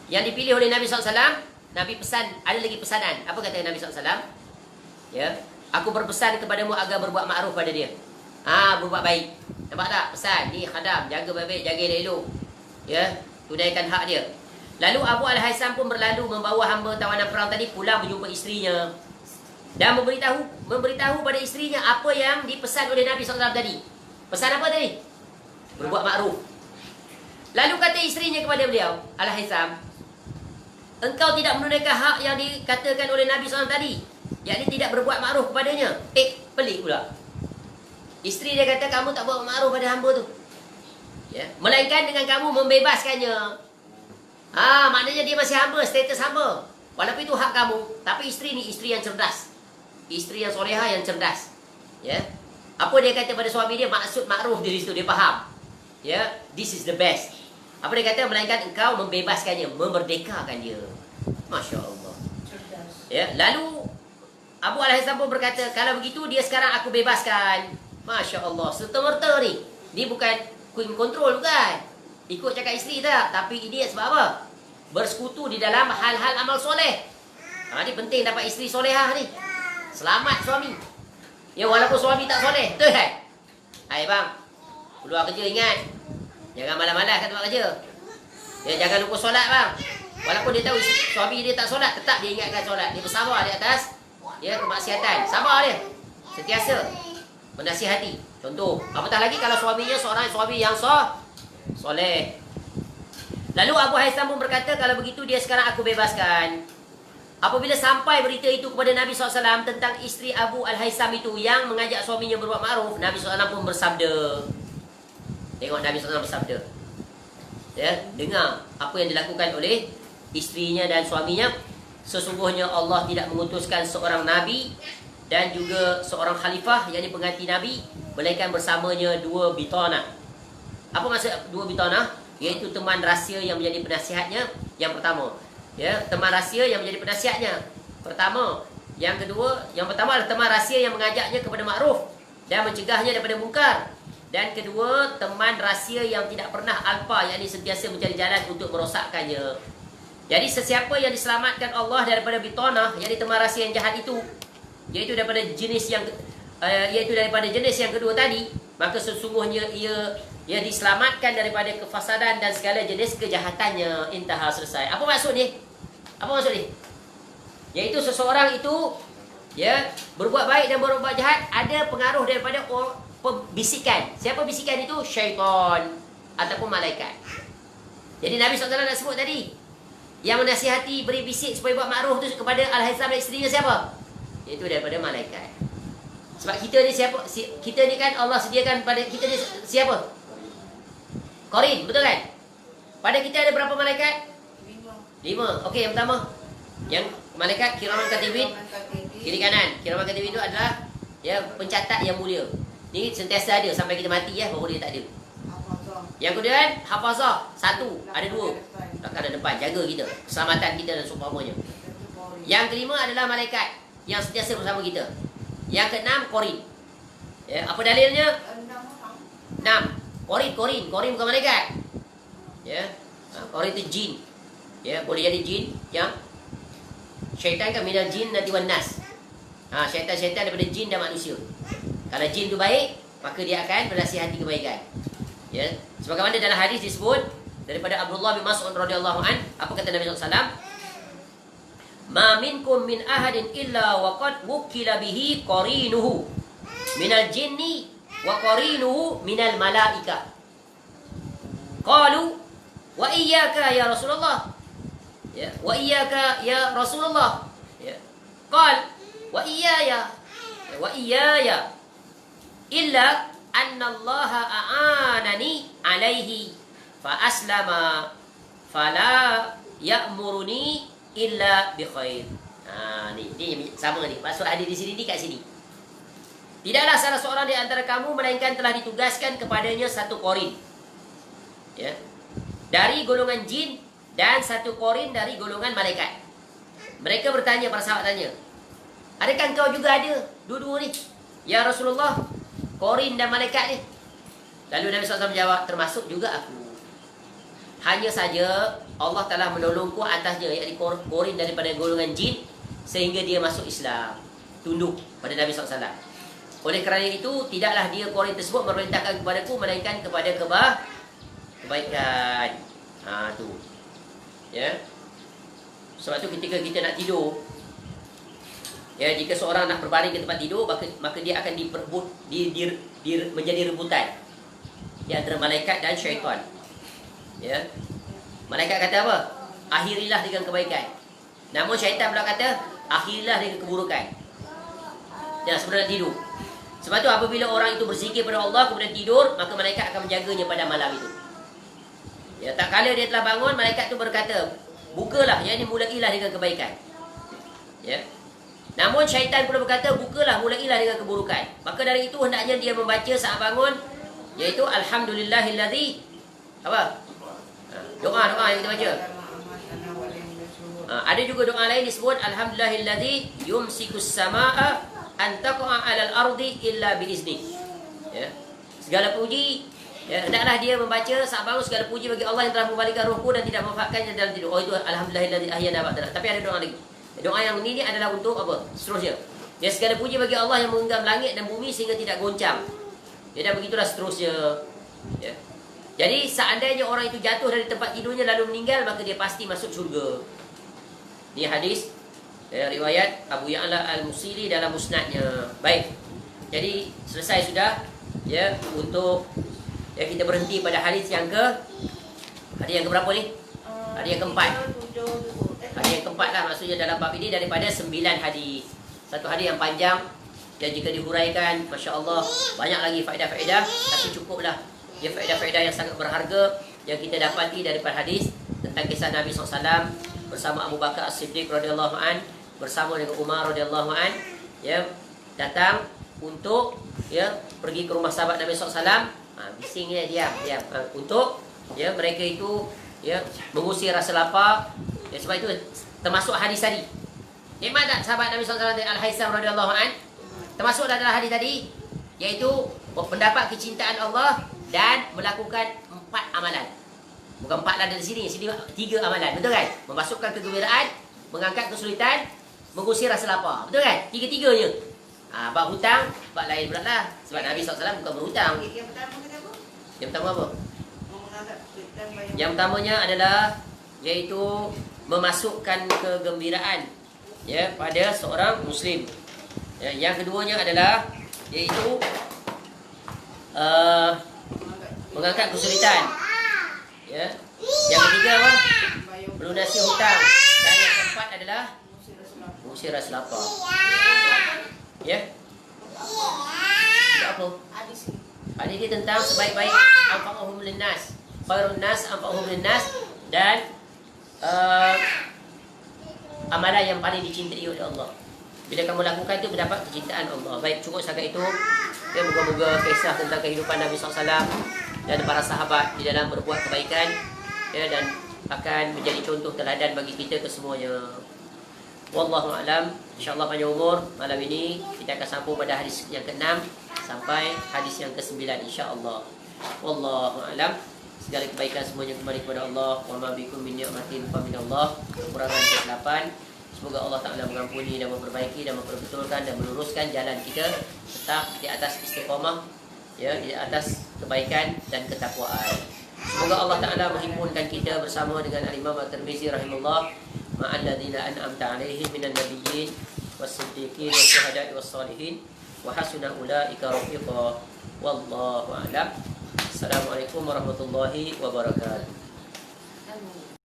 yang dipilih oleh Nabi SAW. Nabi pesan, ada lagi pesanan. Apa kata Nabi SAW? Ya, aku berpesan kepadamu agar berbuat makruf pada dia. Berbuat baik. Nampak tak? Pesan, ni khadam, jaga baik-baik, jaga elok. Ya, tunaikan hak dia. Lalu Abu Al-Haytham pun berlalu membawa hamba tawanan perang tadi pulang berjumpa isterinya dan memberitahu pada isterinya apa yang dipesan oleh Nabi SAW tadi. Pesan apa tadi? Berbuat makruf. Lalu kata isterinya kepada beliau, Al-Haytham, engkau tidak menunaikan hak yang dikatakan oleh Nabi SAW tadi, yakni tidak berbuat makruf kepadanya. Pelik pula. Isteri dia kata, kamu tak buat makruf pada hamba tu, ya, melainkan dengan kamu membebaskannya. Maknanya dia masih hamba, status hamba, walaupun itu hak kamu. Tapi isteri ni isteri yang cerdas, isteri yang solehah, yang cerdas. Ya, apa dia kata pada suami dia? Maksud makruf di situ dia faham. Ya, this is the best. Apa dia kata? Melainkan engkau membebaskannya, memerdekakan dia. Masya Allah. Ya, lalu Abu Al-Haytham pun berkata, kalau begitu dia sekarang aku bebaskan. Masya Allah, serta-merta ni. Dia bukan queen control, bukan. Ikut cakap isteri tak. Tapi ini sebab apa? Bersekutu di dalam hal-hal amal soleh. Ini penting dapat isteri solehah ni. Selamat suami. Ya, walaupun suami tak soleh, betul kan? Hai bang, keluar kerja ingat, jangan malas-malas kat tempat kerja. Ya, jangan lupa solat bang. Walaupun dia tahu suami dia tak solat, tetap dia ingatkan solat. Dia bersabar di atas kemaksiatan. Sabar dia. Sentiasa menasihati. Contoh, apatah lagi kalau suaminya seorang suami yang soleh. Lalu Abu Haitham pun berkata, kalau begitu dia sekarang aku bebaskan. Apabila sampai berita itu kepada Nabi SAW tentang isteri Abu Al-Haitham itu yang mengajak suaminya berbuat ma'ruf, Nabi SAW pun bersabda. Tengok Nabi SAW bersabda. Ya, dengar apa yang dilakukan oleh isterinya dan suaminya. Sesungguhnya Allah tidak mengutuskan seorang Nabi dan juga seorang khalifah, yakni pengganti Nabi, melainkan bersamanya dua bitanah. Apa maksud dua bitanah? Iaitu teman rahsia yang menjadi penasihatnya. Yang pertama, ya, teman rahsia yang menjadi penasihatnya. Pertama, yang kedua, yang pertama adalah teman rahsia yang mengajaknya kepada makruf dan mencegahnya daripada mungkar. Dan kedua, teman rahsia yang tidak pernah alpa, yakni sentiasa mencari jalan untuk merosakkannya. Jadi sesiapa yang diselamatkan Allah daripada bitanah, yakni teman rahsia yang jahat itu, iaitu daripada jenis yang kedua tadi, maka sesungguhnya ia diselamatkan daripada kefasadan dan segala jenis kejahatannya. Intaha, selesai. Apa maksud ni? Apa maksud ni? Iaitu seseorang itu ya berbuat baik dan berbuat jahat ada pengaruh daripada bisikan. Siapa bisikan itu? Syaitan ataupun malaikat. Jadi Nabi SAW nak sebut tadi, yang menasihati, beri bisik supaya buat makruf tu kepada Al-Haitham dan isterinya siapa? Iaitu daripada malaikat. Sebab kita ni siapa? Kita ni kan Allah sediakan pada kita ni siapa? Qarin, betul kan? Pada kita ada berapa malaikat? 5. Okey, yang pertama, yang malaikat kiraman katibin, kiri kanan. Kiraman katibin itu adalah ya pencatat yang mulia. Ni sentiasa ada sampai kita mati ya, baru dia tak ada. Yang kedua, hafazah. 1, ada 2. Takkan ada depan, jaga kita, keselamatan kita dan seumpamanya. Yang kelima adalah malaikat yang sentiasa bersama kita. Yang keenam, Qarin. Ya, apa dalilnya? 6. Qarin bukan malaikat. Ya. Qarin itu jin. Ya, boleh jadi jin yang syaitan kan minal jin nanti wan nas. Syaitan daripada jin dan manusia. Kalau jin itu baik, maka dia akan bernasihati kebaikan. Ya, sebagaimana dalam hadis disebut daripada Abdullah bin Mas'ud radhiyallahu an, apa kata Nabi SAW? Ma minkum min ahadin illa waqad wukila bihi qarinuhu minal jinni wa qarinuhu minal malaika. Qalu wa iyyaka ya Rasulullah. Ya, wa iyyaka ya Rasulullah. Ya. Qal wa iyaya. Wa iyaya illa anna Allah a'anani alaihi fa aslama fala ya'muruni illa bi khair. Ni sama ni. Maksud hadis di sini ni kat sini. Tidaklah salah seorang di antara kamu melainkan telah ditugaskan kepadanya satu qarin. Ya. Dari golongan jin dan satu qarin dari golongan malaikat. Mereka bertanya, para sahabat tanya, adakah engkau juga ada dua-dua ni? Ya Rasulullah, qarin dan malaikat ni. Lalu Nabi SAW menjawab, termasuk juga aku. Hanya saja Allah telah menolongku atasnya, yakni qarin daripada golongan jin, sehingga dia masuk Islam, tunduk pada Nabi SAW. Oleh kerana itu, tidaklah dia qarin tersebut memerintahkan kepadaku, melainkan kepada kebaikan. Tu. Ya. Sebab tu ketika kita nak tidur, ya, jika seorang nak berbaring ke tempat tidur, maka dia akan menjadi rebutan di antara malaikat dan syaitan. Ya. Malaikat kata apa? Akhirilah dengan kebaikan. Namun syaitan pula kata, akhirilah dengan keburukan. Dan sebelum nak tidur. Sebab tu apabila orang itu berzikir pada Allah kemudian tidur, maka malaikat akan menjaganya pada malam itu. Ya, tak kala dia telah bangun, malaikat tu berkata, bukalah, yakni mulailah dengan kebaikan. Ya. Namun syaitan pula berkata, bukalah, mulailah dengan keburukan. Maka dari itu hendaknya dia membaca saat bangun, iaitu alhamdulillahilladzi apa? Doa yang kita baca. Ada juga doa lain disebut alhamdulillahilladzi yumsikus samaa an taqa'a 'alal ardi illa biizni. Ya. Segala puji, ya, hendaklah dia membaca saat bangun, segala puji bagi Allah yang telah membalikkan rohku dan tidak memanfaatkannya dalam tidur. Oh, itu alhamdulillahilladzi ahyana ba'da. Tapi ada doa lagi. Doa yang ini adalah untuk apa? Seterusnya. Ya, segala puji bagi Allah yang menggenggam langit dan bumi sehingga tidak goncang. Ya, dan begitulah seterusnya. Ya. Jadi seandainya orang itu jatuh dari tempat tidurnya lalu meninggal, maka dia pasti masuk syurga. Ini hadis riwayat Abu Ya'la Al-Musili dalam musnadnya. Baik. Jadi selesai sudah ya untuk ya kita berhenti pada hadis yang hadis yang keberapa ni? Hadis yang keempat. Hadis yang keempat lah maksudnya dalam bab ini daripada 9 hadis. Satu hadis yang panjang dan jika dihuraikan, masya-Allah banyak lagi faedah-faedah, tapi cukuplah. Ya faedah-faedah yang sangat berharga yang kita dapati daripada hadis tentang kisah Nabi SAW bersama Abu Bakar As-Siddiq radhiyallahu an bersama dengan Umar radhiyallahu an ya datang untuk ya pergi ke rumah sahabat Nabi SAW. Bising dia diam untuk ya mereka itu ya mengusir rasa lapar. Ya, sebab itu termasuk hadis tadi. Nikmat tak sahabat Nabi SAW Al-Haisam radhiyallahu an termasuk dalam hadis tadi, iaitu mendapat kecintaan Allah dan melakukan 4 amalan. Bukan 4 lah dari sini 3 amalan, betul kan? Memasukkan kegembiraan, mengangkat kesulitan, mengusir rasa lapar, betul kan? Tiga-tiganya. Bab hutang, bab lain pula lah. Sebab Nabi SAW bukan berhutang. Yang pertama kata apa? Yang pertama apa? Mengangkat kesulitan bayar. Yang pertamanya adalah iaitu memasukkan kegembiraan ya pada seorang muslim. Ya, yang keduanya adalah iaitu mengangkat kesulitan. Ya. Yang ketiga apa? Melunasi hutang. Dan yang keempat adalah mengusir rasa lapar. Ya. Itu apa? Hadis Hadis ini tentang sebaik-baik anfa'uhum linnas. Khairun nas anfa'uhum linnas dan amalan yang paling dicintai oleh Allah. Bila kamu lakukan itu mendapat kecintaan Allah. Baik, cukup sangat itu. Ya, moga-moga kisah tentang kehidupan Nabi SAW dan para sahabat di dalam berbuat kebaikan ya, dan akan menjadi contoh teladan bagi kita kesemuanya. Wallahu a'lam. InsyaAllah panjang umur. Malam ini kita akan sambung pada hadis yang ke-6 sampai hadis yang ke-9 insyaAllah. Wallahu a'lam. Segala kebaikan semuanya kembali kepada Allah. Wa ma bikum min ni'matin fa minallah. Kekurangan kesilapan semoga Allah Ta'ala mengampuni dan memperbaiki dan memperbetulkan dan meluruskan jalan kita tetap di atas istiqamah ya, di atas kebaikan dan ketakwaan. Semoga Allah Ta'ala menghimpunkan kita bersama dengan Al-Imam At-Tirmizi rahimahullah ma'alladzina an'amta 'alaihim minan nabiyyin was-siddiqin was-syuhada'i was-shalihin wa hasuna ulaika rafiqa. Wallahu a'lam. Assalamualaikum warahmatullahi wabarakatuh.